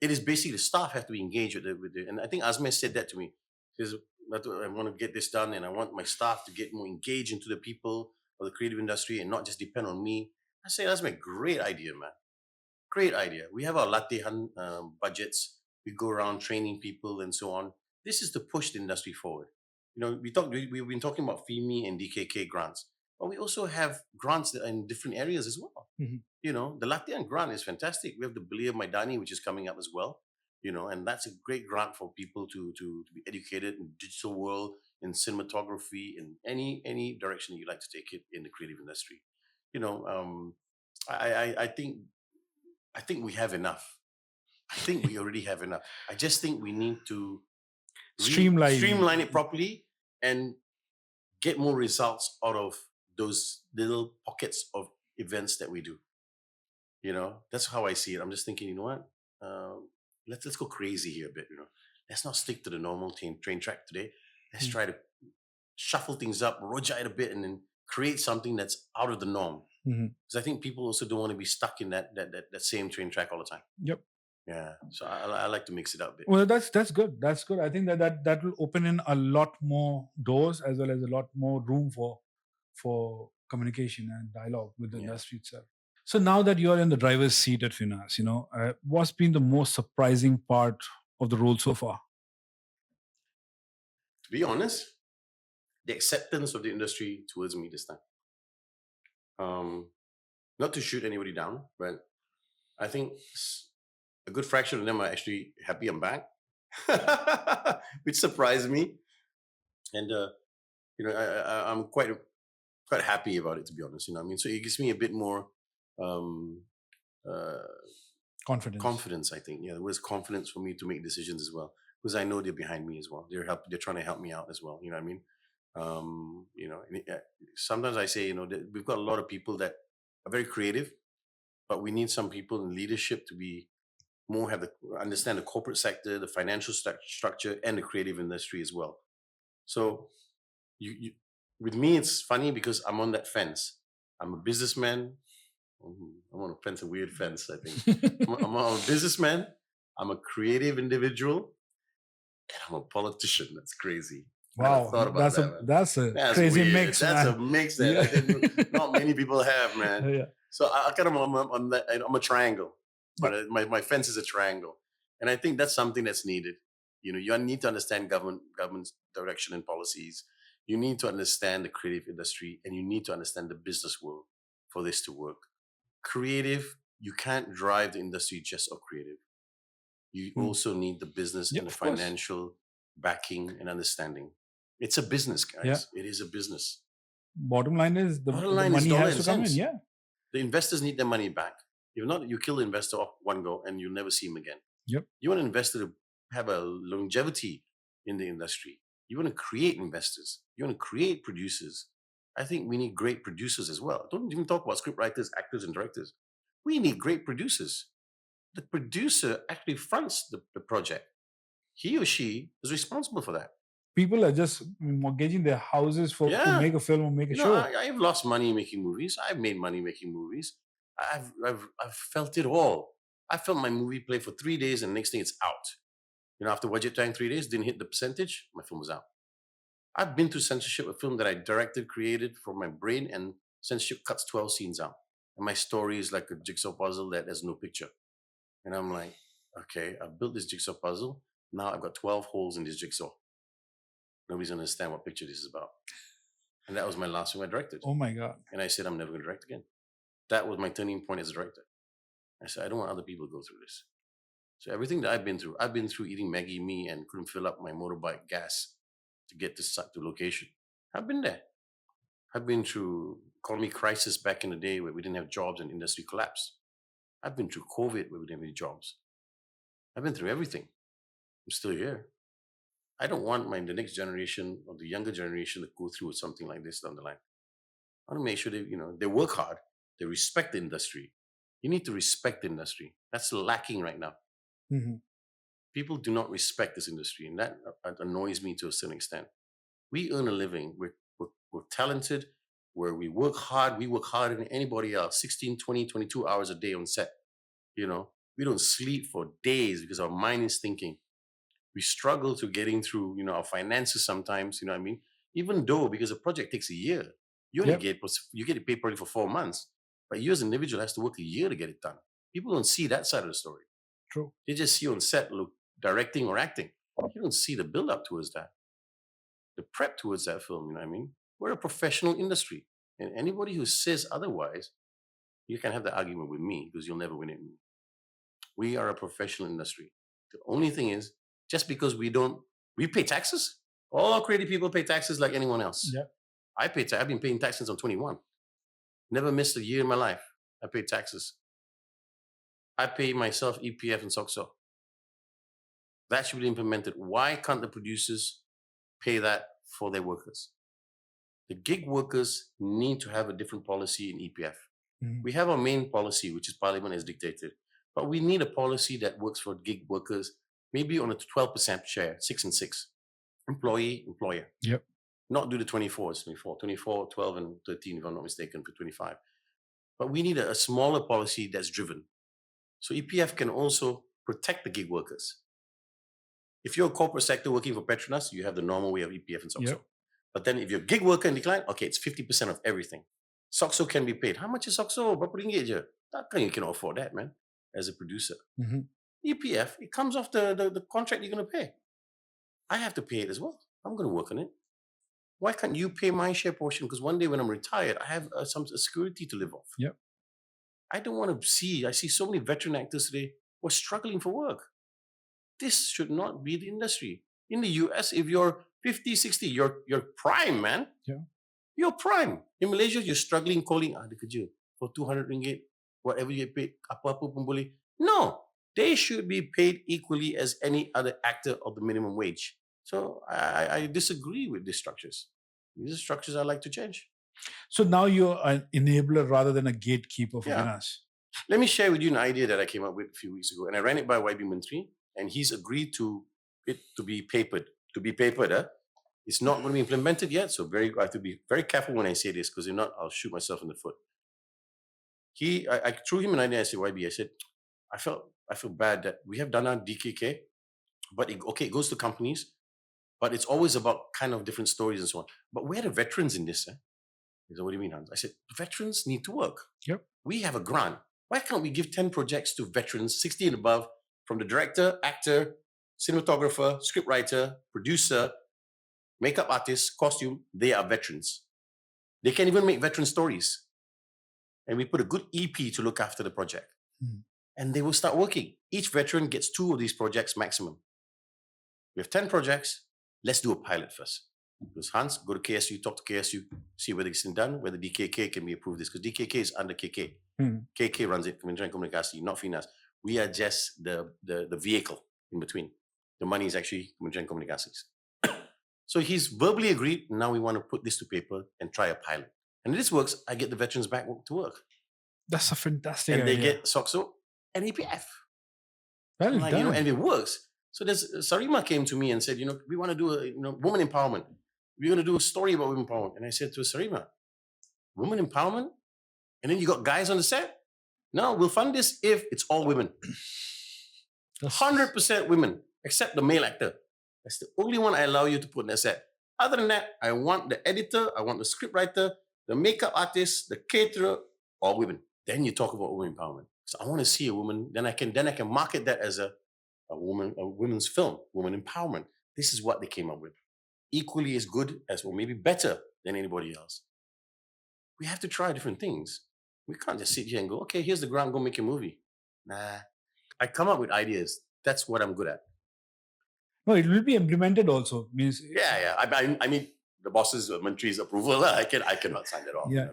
it is basically the staff have to be engaged with it. And I think Azmi said that to me. Because I want to get this done, and I want my staff to get more engaged into the people of the creative industry and not just depend on me. I say that's my great idea, man. Great idea. We have our latihan budgets. We go around training people and so on. This is to push the industry forward. We've been talking about FIMI and DKK grants, but we also have grants that are in different areas as well. Mhm. The latihan grant is fantastic. We have the Belia Maidani, which is coming up as well. And that's a great grant for people to be educated in digital world, in cinematography, in any direction you like to take it in the creative industry. I think we have enough. I think we already have enough. I just think we need to streamline it properly and get more results out of those little pockets of events that we do. That's how I see it. I'm just thinking, you know what? Let's go crazy here a bit. Let's not stick to the normal train track today. Let's try to shuffle things up, rojai it a bit, and then create something that's out of the norm. Because I think people also don't want to be stuck in that same train track all the time. Yep. Yeah. So I like to mix it up a bit. Well, that's good. That's good. I think that will open in a lot more doors as well as a lot more room for communication and dialogue with the industry itself. So now that you're in the driver's seat at FINAS, what's been the most surprising part of the role so far? To be honest, the acceptance of the industry towards me this time. Not to shoot anybody down, but I think a good fraction of them are actually happy I'm back, which surprised me. And I'm quite happy about it, to be honest. So it gives me a bit more confidence. I think there was confidence for me to make decisions as well, because I know they're behind me as well. They're trying to help me out as well. You know what I mean? Sometimes I say, that we've got a lot of people that are very creative, but we need some people in leadership to be more understand the corporate sector, the financial structure, and the creative industry as well. So with me, it's funny because I'm on that fence. I'm a businessman. I'm on a fence, a weird fence, I think. I'm a businessman. I'm a creative individual, and I'm a politician. That's crazy. Wow, that's a crazy weird. Mix. That's a mix that not many people have, man. Yeah. So I kind of I'm a triangle, but my fence is a triangle, and I think that's something that's needed. You need to understand government's direction and policies. You need to understand the creative industry, and you need to understand the business world for this to work. Creative, you can't drive the industry just of creative. You also need the business and the financial backing and understanding. It's a business, guys. Yeah. It is a business. Bottom line is the money has to come in. Yeah. The investors need their money back. If not, you kill the investor off one go and you'll never see him again. Yep. You want an investor to have a longevity in the industry. You want to create investors. You want to create producers. I think we need great producers as well. Don't even talk about script writers, actors, and directors. We need great producers. The producer actually fronts the project. He or she is responsible for that. People are just mortgaging their houses to make a film or make a show. I've lost money making movies. I've made money making movies. I've felt it all. I felt my movie play for 3 days and the next thing it's out. After budget time 3 days, didn't hit the percentage, my film was out. I've been through censorship, a film that I directed, created from my brain, and censorship cuts 12 scenes out. And my story is like a jigsaw puzzle that has no picture. And I'm like, okay, I've built this jigsaw puzzle. Now I've got 12 holes in this jigsaw. Nobody's going to understand what picture this is about. And that was my last film I directed. Oh my God. And I said, I'm never going to direct again. That was my turning point as a director. I said, I don't want other people to go through this. So everything that I've been through eating Maggie mee and couldn't fill up my motorbike gas to get to location. I've been there. I've been through economic crisis back in the day where we didn't have jobs and industry collapsed. I've been through COVID where we didn't have any jobs. I've been through everything. I'm still here. I don't want the next generation or the younger generation to go through something like this down the line. I want to make sure they work hard, they respect the industry. You need to respect the industry. That's lacking right now. Mm-hmm. People do not respect this industry, and that annoys me to a certain extent. We earn a living. We're talented. We work hard. We work harder than anybody else. 16, 20, 22 hours a day on set. We don't sleep for days because our mind is thinking. We struggle to getting through, our finances sometimes, you know what I mean? Even though, because a project takes a year, you only get it paid probably for 4 months, but you as an individual has to work a year to get it done. People don't see that side of the story. True. They just see you on set, directing or acting. You don't see the build up towards that, the prep towards that film, you know what I mean? We're a professional industry. And anybody who says otherwise, you can have the argument with me because you'll never win it with me. We are a professional industry. The only thing is, just because we pay taxes. All creative people pay taxes like anyone else. Yeah. I've been paying taxes since I'm 21. Never missed a year in my life. I paid taxes. I pay myself EPF and SOCSO. That should be implemented. Why can't the producers pay that for their workers? The gig workers need to have a different policy in EPF. We have our main policy, which is Parliament has dictated. But we need a policy that works for gig workers, maybe on a 12% share, 6 and 6. Employee, employer. Yep. Not do the 24s, 24, 12, and 13, if I'm not mistaken, for 25. But we need a smaller policy that's driven. So EPF can also protect the gig workers. If you're a corporate sector working for Petronas, you have the normal way of EPF and SOCSO. Yep. But then if you're a gig worker in decline, okay, it's 50% of everything. SOCSO can be paid. How much is SOCSO? Berapa ringgit je? Takkan you cannot afford that, man, as a producer. EPF, it comes off the contract you're going to pay. I have to pay it as well. I'm going to work on it. Why can't you pay my share portion? Because one day when I'm retired, I have some security to live off. Yep. I don't want to I see so many veteran actors today who are struggling for work. This should not be the industry. In the US, if you're 50, 60, you're prime, man. Yeah. You're prime. In Malaysia, you're struggling calling, ada kerja for 200 ringgit, whatever you get paid, apa-apa pun boleh. No, they should be paid equally as any other actor of the minimum wage. So I disagree with these structures. These are structures I like to change. So now you're an enabler rather than a gatekeeper for FINAS. Let me share with you an idea that I came up with a few weeks ago, and I ran it by YB Menteri, and he's agreed to it to be papered. It's not going to be implemented yet, so I have to be very careful when I say this, because if not, I'll shoot myself in the foot. I threw him an idea. I said, YB, I said, I feel bad that we have done our DKK, but it goes to companies, but it's always about kind of different stories and so on. But where are the veterans in this? He said, what do you mean, Hans? I said, veterans need to work. Yep. We have a grant. Why can't we give 10 projects to veterans, 60 and above, from the director, actor, cinematographer, scriptwriter, producer, makeup artist, costume? They are veterans. They can even make veteran stories. And we put a good EP to look after the project. And they will start working. Each veteran gets 2 of these projects maximum. We have 10 projects. Let's do a pilot first. Because Hans, go to KSU, talk to KSU, see whether it's done, whether DKK can be approved this. Because DKK is under KK. KK runs it, Kementerian Komunikasi, not FINAS. We are just the vehicle in between. The money is actually Kementerian Komunikasi. So he's verbally agreed. Now we want to put this to paper and try a pilot. And if this works, I get the veterans back to work. That's a fantastic idea. And they get SOCSO and EPF. Well done. And it works. So Sarima came to me and said, we want to do woman empowerment. We're going to do a story about women empowerment. And I said to Sarima, women empowerment? And then you got guys on the set? No, we'll fund this if it's all women. 100% women, except the male actor. That's the only one I allow you to put in the set. Other than that, I want the editor, I want the scriptwriter, the makeup artist, the caterer, all women. Then you talk about women empowerment. So I want to see a woman, then I can market that as a women's film, women empowerment. This is what they came up with. Equally as good as, or maybe better than anybody else. We have to try different things. We can't just sit here and go, okay, here's the grant, go make a movie. Nah, I come up with ideas. That's what I'm good at. No, it will be implemented also. Yeah. I mean, the boss's Menteri's approval. I cannot sign that off. Yeah.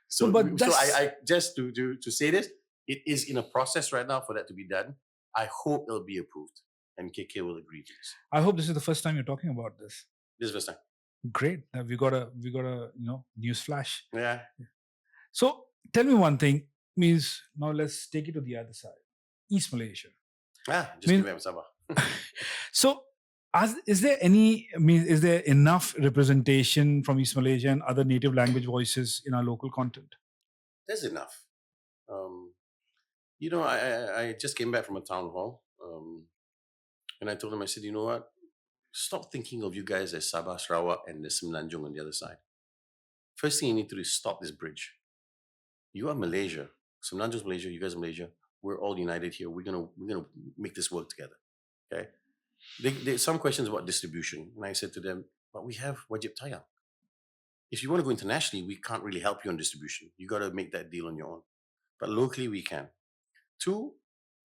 So I just to say this, it is in a process right now for that to be done. I hope it'll be approved, and KK will agree to this. I hope this is the first time you're talking about this. This is the first time. Great. We got a news flash. Yeah. So tell me one thing. Now let's take it to the other side. East Malaysia. Just give me a Sabah. So is there enough representation from East Malaysia and other native language voices in our local content? There's enough. I just came back from a town hall, and I told him, I said, you know what? Stop thinking of you guys as Sabah, Sarawak, and the Semenanjung on the other side. First thing you need to do is stop this bridge. You are Malaysia. Semenanjung's Malaysia. You guys are Malaysia. We're all united here. We're gonna make this work together. Okay. Some questions about distribution, and I said to them, but we have wajib tayang. If you want to go internationally, we can't really help you on distribution. You got to make that deal on your own. But locally, we can. Two,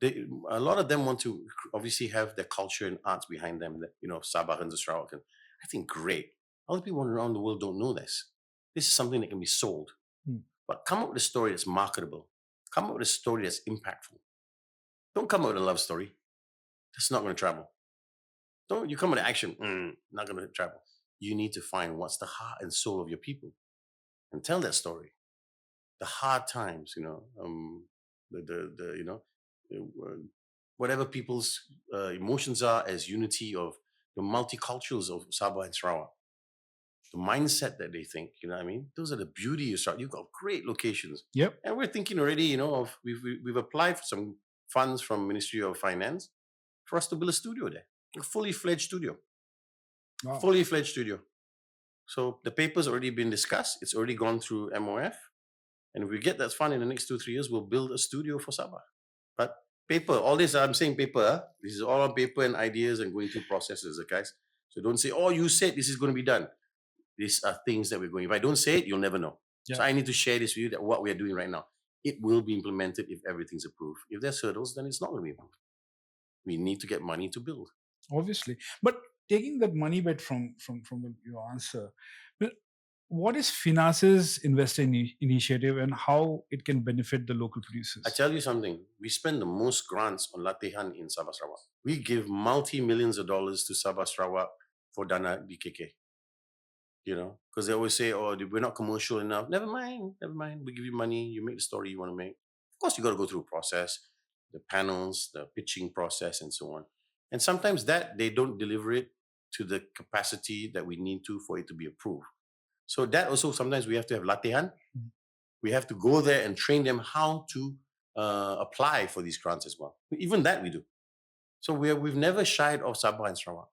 a lot of them want to obviously have their culture and arts behind them. That Sabah and Sarawak. I think great. Other people around the world don't know this. This is something that can be sold. But come up with a story that's marketable. Come up with a story that's impactful. Don't come up with a love story. That's not going to travel. Don't you come with action? Not going to travel. You need to find what's the heart and soul of your people, and tell that story. The hard times, whatever people's emotions are, as unity of the multiculturals of Sabah and Sarawak. The mindset that they think, you know what I mean? Those are the beauty of Sarawak. You've got great locations. Yep. And we're thinking already, of we've applied for some funds from Ministry of Finance for us to build a studio there, a fully fledged studio. Wow. Fully fledged studio. So the paper's already been discussed. It's already gone through MOF. And if we get that fund in the next 2-3 years, we'll build a studio for Sabah. But paper, all this, I'm saying paper, this is all on paper and ideas and going through processes, guys. So don't say, oh, you said this is going to be done. These are things that we're going. If I don't say it, you'll never know. Yeah. So I need to share this with you, that what we are doing right now, it will be implemented if everything's approved. If there's hurdles, then it's not going to be approved. We need to get money to build. Obviously. But taking that money bit from your answer, what is FINAS's investor initiative and how it can benefit the local producers? I tell you something, we spend the most grants on latihan in Sabah Sarawak. We give multi-millions of dollars to Sabah Sarawak for Dana BKK. Because they always say, oh, we're not commercial enough. Never mind. We give you money, you make the story you want to make. Of course, you got to go through a process, the panels, the pitching process, and so on. And sometimes that they don't deliver it to the capacity that we need to for it to be approved. So that also, sometimes we have to have latihan. We have to go there and train them how to apply for these grants as well. Even that we do. So we've never shied off Sabah and Sarawak.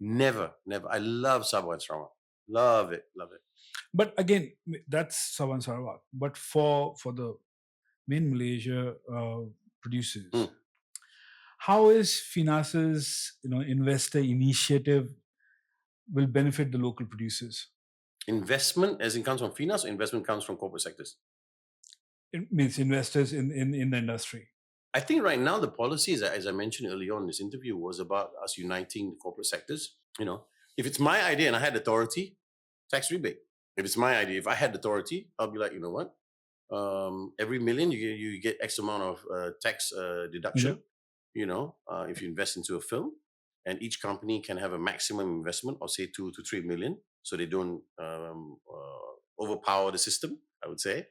Never. I love Sabah and Sarawak. Love it. But again, that's Sabah and Sarawak. But for the main Malaysia producers, how is FINAS's investor initiative will benefit the local producers? Investment, as it comes from FINAS, or investment comes from corporate sectors? It means investors in the industry. I think right now the policy, as I mentioned earlier on in this interview, was about us uniting the corporate sectors. If it's my idea and I had authority, tax rebate. If it's my idea, if I had authority, I'll be like, you know what? Every million you get X amount of tax deduction. If you invest into a film, and each company can have a maximum investment of say 2 to 3 million, so they don't overpower the system, I would say.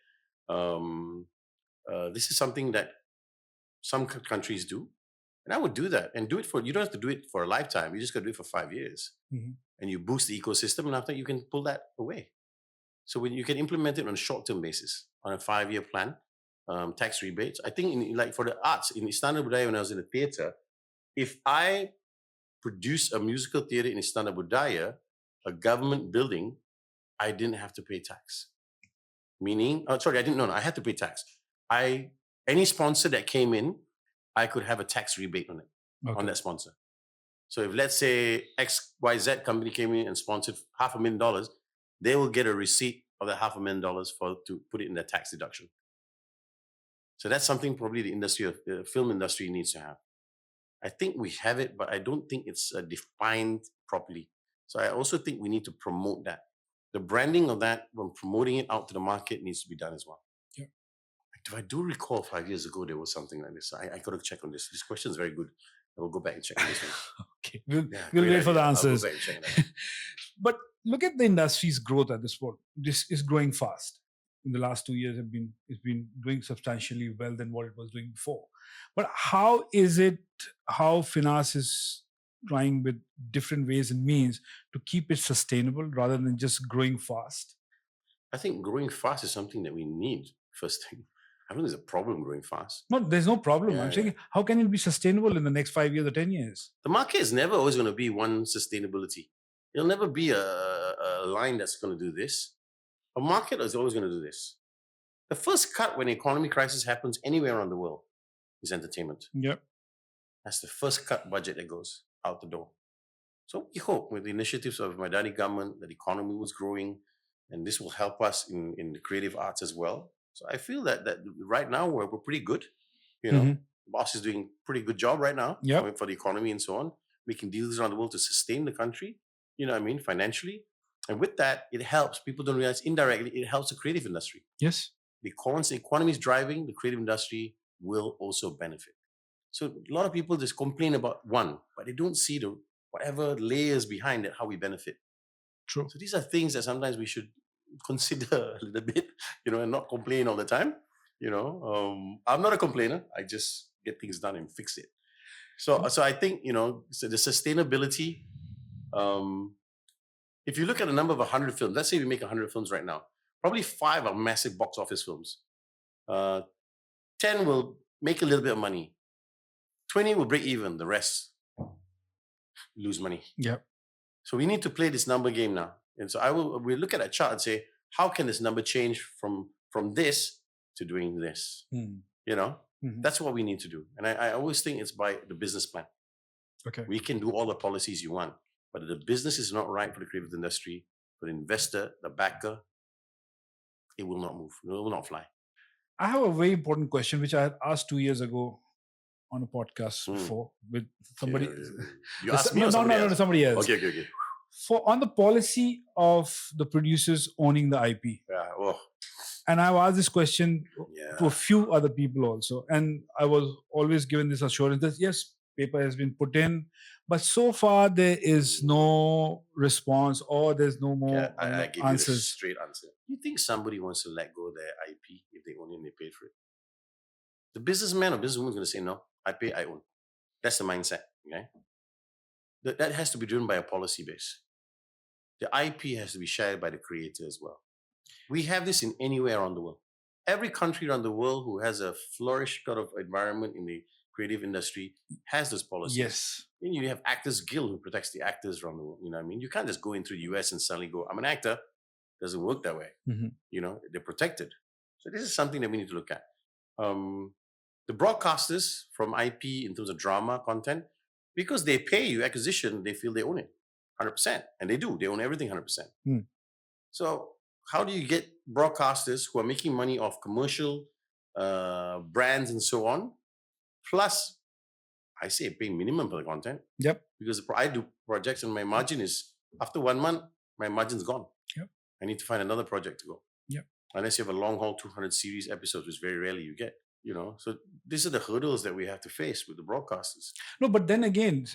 This is something that some countries do, and I would do that and do it you don't have to do it for a lifetime. You just got to do it for 5 years, and you boost the ecosystem, and after you can pull that away. So when you can implement it on a short-term basis, on a 5-year plan, tax rebates. I think like for the arts in Istana Budaya, when I was in the theatre, if I produce a musical theatre in Istana Budaya, a government building, I didn't have to pay tax. Meaning, I had to pay tax. Any sponsor that came in, I could have a tax rebate on it, on that sponsor. So if let's say XYZ company came in and sponsored $500,000, they will get a receipt of that $500,000 to put it in their tax deduction. So that's something probably the film industry needs to have. I think we have it, but I don't think it's defined properly. So I also think we need to promote that. The branding of that, when promoting it out to the market, needs to be done as well. Yeah. I do recall 5 years ago there was something like this. I got to check on this. This question is very good. I will go back and check on this one. Okay, we'll wait for the answers. I'll go back and check that. But look at the industry's growth at this point. This is growing fast. In the last 2 years, it's been doing substantially well than what it was doing before. But how FINAS is trying with different ways and means to keep it sustainable rather than just growing fast? I think growing fast is something that we need, first thing. I don't think there's a problem growing fast. No, there's no problem. Yeah, I'm saying, how can it be sustainable in the next 5 years or 10 years? The market is never always going to be one sustainability. It'll never be a line that's going to do this. A market is always going to do this. The first cut when an economic crisis happens anywhere around the world is entertainment. Yep. That's the first cut budget that goes out the door. So we hope with the initiatives of my daddy government that the economy was growing, and this will help us in the creative arts as well. So I feel that right now we're pretty good. You know, the boss is doing a pretty good job right now for the economy and so on, making deals around the world to sustain the country, you know what I mean, financially. And with that, it helps. People don't realize indirectly, it helps the creative industry. Yes. Because the economy is driving, the creative industry will also benefit. So a lot of people just complain about one, but they don't see the whatever layers behind it, how we benefit. True. So these are things that sometimes we should consider a little bit, you know, and not complain all the time. You know, I'm not a complainer. I just get things done and fix it. So I think, you know, so the sustainability, if you look at the number of 100 films, let's say we make 100 films right now, probably 5 are massive box office films. 10 will make a little bit of money. 20 will break even. The rest lose money. Yep. So we need to play this number game now. And so we'll look at a chart and say, how can this number change from this to doing this? You know, that's what we need to do. And I always think it's by the business plan. Okay. We can do all the policies you want, but if the business is not right for the creative industry, for the investor, the backer, it will not move. It will not fly. I have a very important question, which I had asked 2 years ago on a podcast before with somebody. You asked me or somebody else? No, somebody else. Okay. On the policy of the producers owning the IP. Yeah. Oh. And I've asked this question to a few other people also. And I was always given this assurance that yes, paper has been put in, but so far there is no response or there's no more I give answers. You a straight answer. You think somebody wants to let go of their IP if they own it and they paid for it? The businessman or businesswoman is going to say, no, I pay, I own. That's the mindset. Okay. That has to be driven by a policy base. The IP has to be shared by the creator as well. We have this in anywhere around the world. Every country around the world who has a flourished sort of environment in the creative industry has this policy. Yes. And you have Actors Guild who protects the actors around the world. You know what I mean? You can't just go into the US and suddenly go, I'm an actor. It doesn't work that way. You know, they're protected. So this is something that we need to look at. The broadcasters from IP in terms of drama content, because they pay you acquisition, they feel they own it 100%. And they do. They own everything 100%. So how do you get broadcasters who are making money off commercial brands and so on, plus I say paying minimum for the content? Yep. Because I do projects and my margin is, after 1 month, my margin's gone. Yep. I need to find another project to go. Yep. Unless you have a long haul 200 series episodes, which very rarely you get. You know, so these are the hurdles that we have to face with the broadcasters. No, but then again,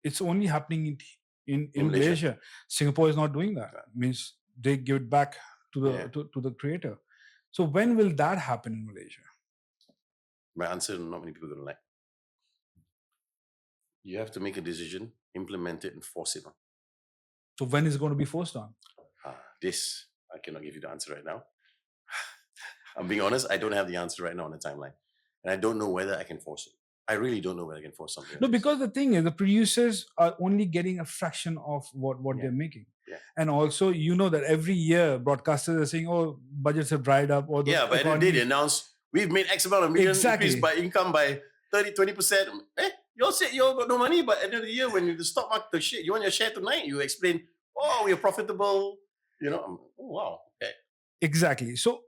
it's only happening in Malaysia. Singapore is not doing that. Means they give it back to the to the creator. So when will that happen in Malaysia? My answer, not many people are going to like. You have to make a decision, implement it, and force it on. So when is it going to be forced on? This, I cannot give you the answer right now. I'm being honest, I don't have the answer right now on the timeline. And I don't know whether I can force it. I really don't know whether I can force something. No, because the thing is, the producers are only getting a fraction of what they're making. Yeah. And also, you know that every year broadcasters are saying, oh, budgets have dried up. Or but at the end of the day, they announce, we've made X amount of million, increased by income by 20%. You all said you all got no money, but at the end of the year, when the stock market, the shit, you want your share tonight, you explain, oh, we're profitable. You know, oh, wow. Okay. Exactly. So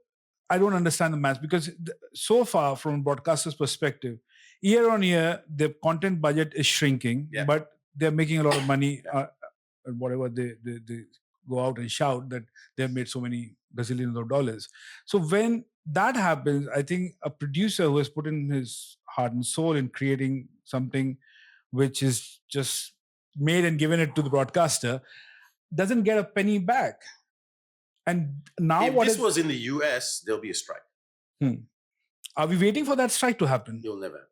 I don't understand the math because so far, from a broadcaster's perspective, year on year, the content budget is shrinking, but they're making a lot of money. Whatever they go out and shout that they've made so many gazillions of dollars. So when that happens, I think a producer who has put in his heart and soul in creating something which is just made and given it to the broadcaster doesn't get a penny back. And now if this was in the US, there'll be a strike. Are we waiting for that strike to happen? It'll never happen.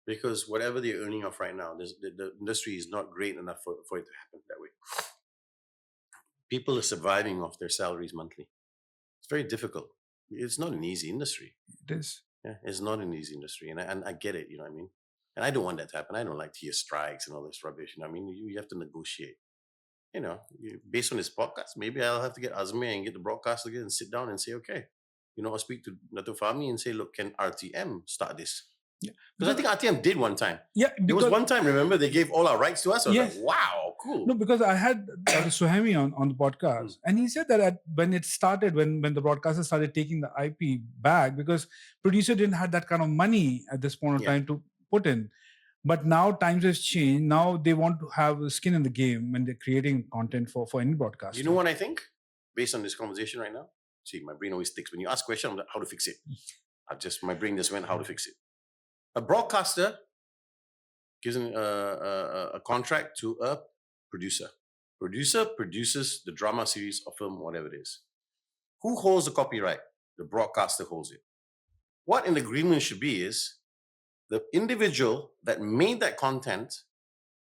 Because whatever they're earning off right now, the industry is not great enough for it to happen that way. People are surviving off their salaries monthly. It's very difficult. It's not an easy industry. It is. Yeah, it's not an easy industry, and I get it. You know what I mean? And I don't want that to happen. I don't like to hear strikes and all this rubbish. You know what I mean? You have to negotiate. You know, based on this podcast, maybe I'll have to get Azmi and get the broadcaster again and sit down and say, okay, you know, I'll speak to Dato Fahmi and say, look, can RTM start this? Yeah. Because I think RTM did one time. Yeah, There was one time, remember, they gave all our rights to us. I was Yes. like, wow, cool. No, because I had Dr. Suhaimi on the podcast, and he said that when it started, when the broadcaster started taking the IP back, because producer didn't have that kind of money at this point of time to put in. But now times has changed. Now they want to have skin in the game when they're creating content for any broadcaster. You know what I think? Based on this conversation right now? See, my brain always sticks. When you ask a question, I'm like, how to fix it? My brain just went, how to fix it. A broadcaster gives a contract to a producer. Producer produces the drama series or film, whatever it is. Who holds the copyright? The broadcaster holds it. What an agreement should be is the individual that made that content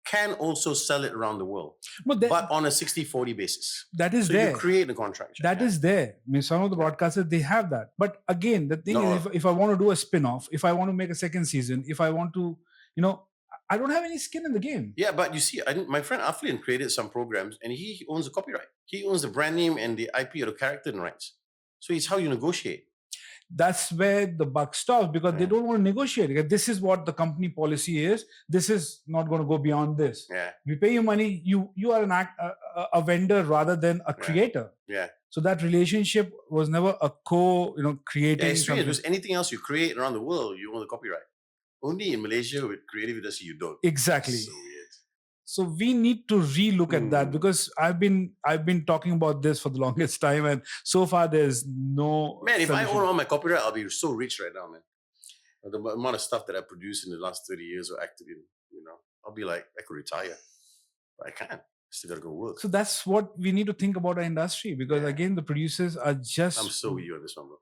can also sell it around the world, but on a 60-40 basis. That is so there. You create the contract. That is there. I mean, some of the broadcasters, they have that. But again, the thing is, if I want to do a spin-off, if I want to make a second season, if I want to, you know, I don't have any skin in the game. Yeah, but you see, my friend Aflin created some programs and he owns the copyright. He owns the brand name and the IP or the character and rights. So it's how you negotiate. That's where the buck stops, because they don't want to negotiate. This is what the company policy is. This is not going to go beyond this. Yeah. We pay you money. You are a vendor rather than a creator. Yeah. So that relationship was never a creating. Yeah, because anything else you create around the world, you own the copyright. Only in Malaysia with creative industry you don't. Exactly. So weird. So we need to relook at that, because I've been talking about this for the longest time, and so far there's no. Man, if I own all my copyright, I'll be so rich right now, man. The amount of stuff that I produced in the last 30 years or acted in, I'll be like, I could retire, but I can't. Still gotta go work. So that's what we need to think about our industry, because again, the producers are just. I'm so with you on this one, bro.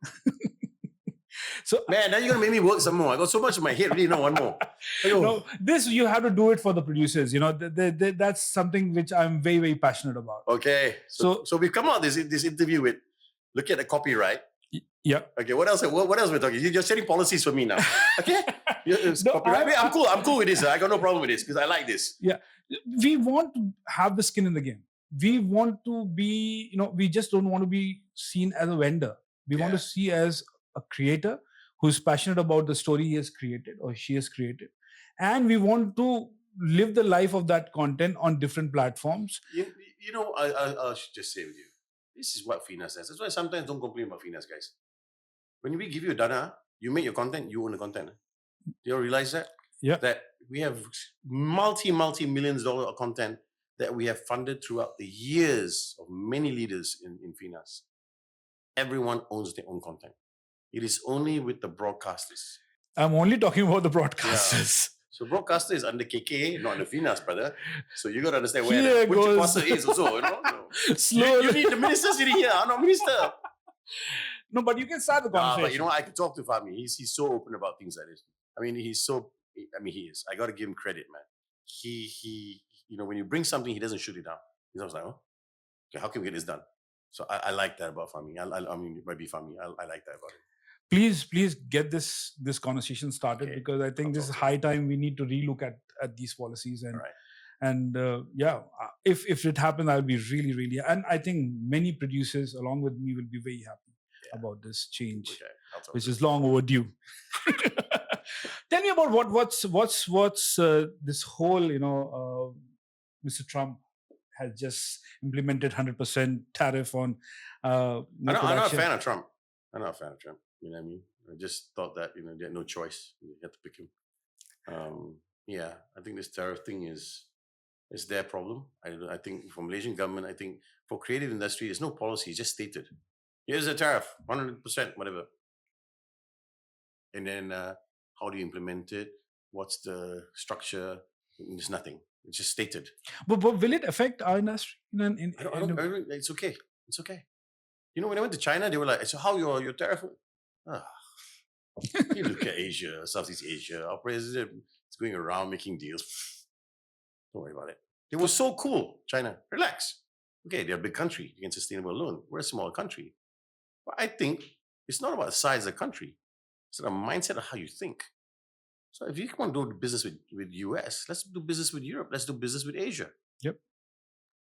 So man, now you're gonna make me work some more. I got so much in my head. Really, no, one more. No, this you have to do it for the producers. That's something which I'm very, very passionate about. Okay, so we've come out this interview with look at the copyright. Yeah. Okay. What else? What else we're talking? You're setting policies for me now. Okay. Copyright. I'm cool with this. I got no problem with this because I like this. Yeah. We want to have the skin in the game. We want to be. We just don't want to be seen as a vendor. We want to see as a creator who's passionate about the story he has created or she has created. And we want to live the life of that content on different platforms. I'll just say with you, this is what FINAS says. That's why sometimes don't complain about FINAS, guys. When we give you a dana, you make your content, you own the content. Do you all realize that? Yeah. That we have multi-millions dollar of content that we have funded throughout the years of many leaders in FINAS. Everyone owns their own content. It is only with the broadcasters. I'm only talking about the broadcasters. Yeah. So broadcaster is under KK, not under FINAS, brother. So you got to understand where the Pucha is also. You need the minister sitting here. I'm not minister. No, but you can start the conversation. But I can talk to Fahmi. He's so open about things like this. I mean, he is. I got to give him credit, man. He when you bring something, he doesn't shoot it down. He's always like, okay, how can we get this done? So I like that about Fahmi. I mean, it might be Fahmi. I like that about him. Please get this conversation started, because I think this is high time we need to relook at these policies and if it happens, I'll be really, really, and I think many producers along with me will be very happy about this change, which is long overdue. Tell me about what's this whole Mr. Trump has just implemented 100% tariff on. I'm not a fan of Trump. You know what I mean? I just thought that they had no choice. You had to pick him. I think this tariff thing is their problem. I think for Malaysian government, I think for creative industry, there's no policy. It's just stated. Here's a tariff, 100%, whatever. And then how do you implement it? What's the structure? There's nothing. It's just stated. But will it affect our industry? It's okay. It's okay. When I went to China, they were like, so how your tariff? You look at Asia, Southeast Asia, our president is going around making deals. Don't worry about it. They were so cool, China. Relax. Okay, they're a big country. You can sustain them alone. We're a small country. But I think It's not about the size of the country. It's a mindset of how you think. So if you want to do business with US, let's do business with Europe. Let's do business with Asia. Yep.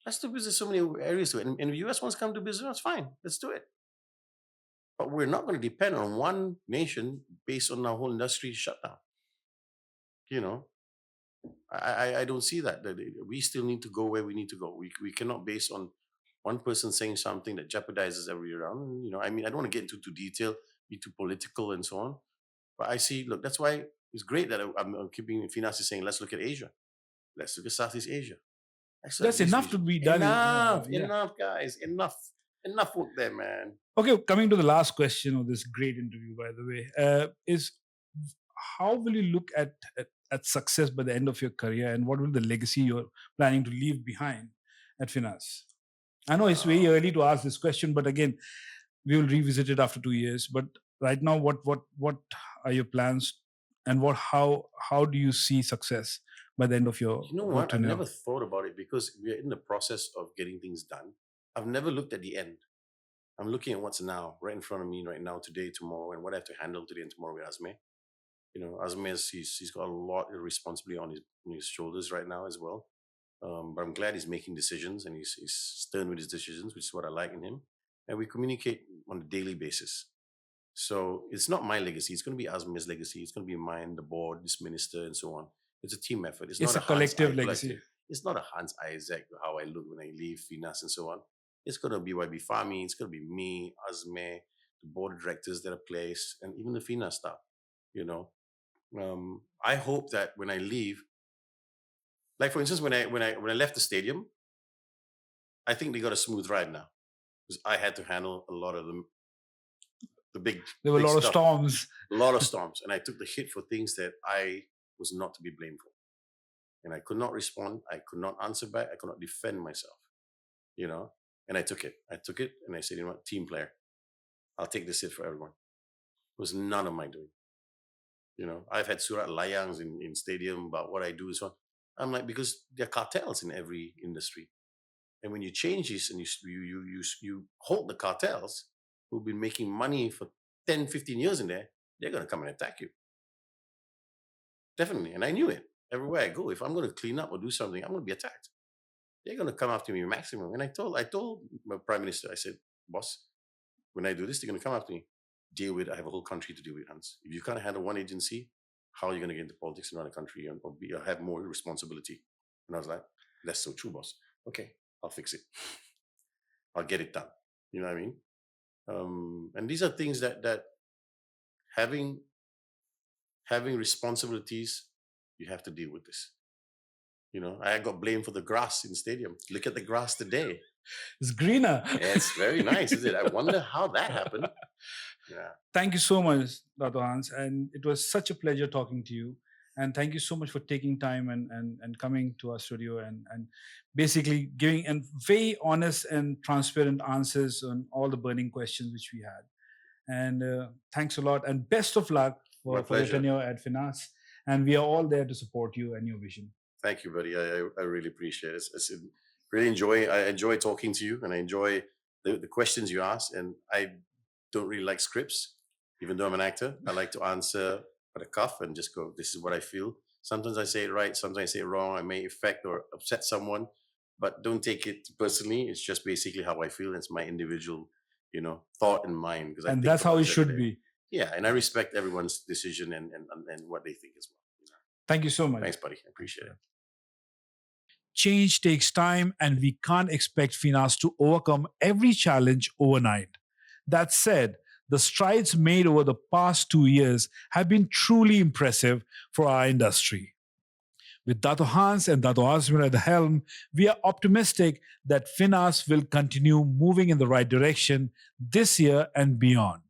Let's do business so many areas to it. And if the US wants to come to business, that's fine. Let's do it. But we're not going to depend on one nation based on our whole industry shutdown. You know, I don't see that. We still need to go where we need to go. We cannot base on one person saying something that jeopardizes every round. You know, I mean, I don't want to get into too detail, be too political and so on. But I see, look, that's why it's great that I'm keeping FINAS is saying, let's look at Asia. Let's look at Southeast Asia. That's enough to be done. Enough, guys. Enough work there, man. Okay, coming to the last question of this great interview, by the way, is how will you look at success by the end of your career, and what will the legacy you're planning to leave behind at FINAS? I know it's very early to ask this question, but again, we will revisit it after 2 years. But right now, what are your plans, and how do you see success by the end of your? You know what? I've never thought about it because we're in the process of getting things done. I've never looked at the end. I'm looking at what's now, right in front of me, right now, today, tomorrow, and what I have to handle today and tomorrow with Azmi. You know, Azmi he's got a lot of responsibility on his shoulders right now as well. But I'm glad he's making decisions and he's stern with his decisions, which is what I like in him. And we communicate on a daily basis. So it's not my legacy. It's going to be Azmi's legacy. It's going to be mine, the board, this minister, and so on. It's a team effort. It's not a collective legacy. It's not a Hans Isaac, how I look when I leave FINAS and so on. It's going to be YB Fahmi. It's going to be me, Azmi, the board of directors that are placed, and even the FINAS staff. You know, I hope that when I leave, like for instance, when I left the stadium, I think they got a smooth ride now because I had to handle a lot of them. There were a lot of storms. A lot of storms. And I took the hit for things that I was not to be blamed for. And I could not respond. I could not answer back. I could not defend myself, you know. And I took it. And I said, you know what, team player, I'll take this hit for everyone. It was none of my doing. You know, I've had surat layangs in stadium about what I do and so on. I'm like, because there are cartels in every industry. And when you change this and you hold the cartels who've been making money for 10, 15 years in there, they're going to come and attack you. Definitely. And I knew it. Everywhere I go, if I'm going to clean up or do something, I'm going to be attacked. They're going to come after me maximum. And I told my prime minister, I said, boss, when I do this, they're going to come after me. Deal with it. I have a whole country to deal with, Hans. If you can't handle one agency, how are you going to get into politics in another country or have more responsibility? And I was like, that's so true, boss. Okay, I'll fix it. I'll get it done. You know what I mean? And these are things that having responsibilities, you have to deal with this. You know, I got blamed for the grass in the stadium. Look at the grass today. It's greener. It's very nice, isn't it? I wonder how that happened. Yeah. Thank you so much, Dato Hans. And it was such a pleasure talking to you. And thank you so much for taking time and coming to our studio and basically giving very honest and transparent answers on all the burning questions which we had. And thanks a lot and best of luck for your tenure at FINAS. And we are all there to support you and your vision. Thank you, buddy. I really appreciate it. I enjoy talking to you and I enjoy the questions you ask. And I don't really like scripts, even though I'm an actor. I like to answer at a cuff and just go, this is what I feel. Sometimes I say it right, sometimes I say it wrong. I may affect or upset someone, but don't take it personally. It's just basically how I feel. It's my individual, you know, thought and mind. And that's how it should be. Yeah, and I respect everyone's decision and what they think as well. You know? Thank you so much. Thanks, buddy. I appreciate it. Change takes time, and we can't expect FINAS to overcome every challenge overnight. That said, the strides made over the past 2 years have been truly impressive for our industry. With Dato Hans and Dato Azmi at the helm, we are optimistic that FINAS will continue moving in the right direction this year and beyond.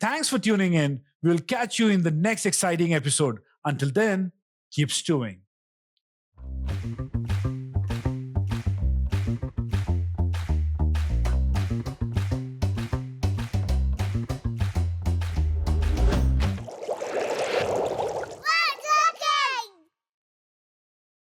Thanks for tuning in. We'll catch you in the next exciting episode. Until then, keep stewing.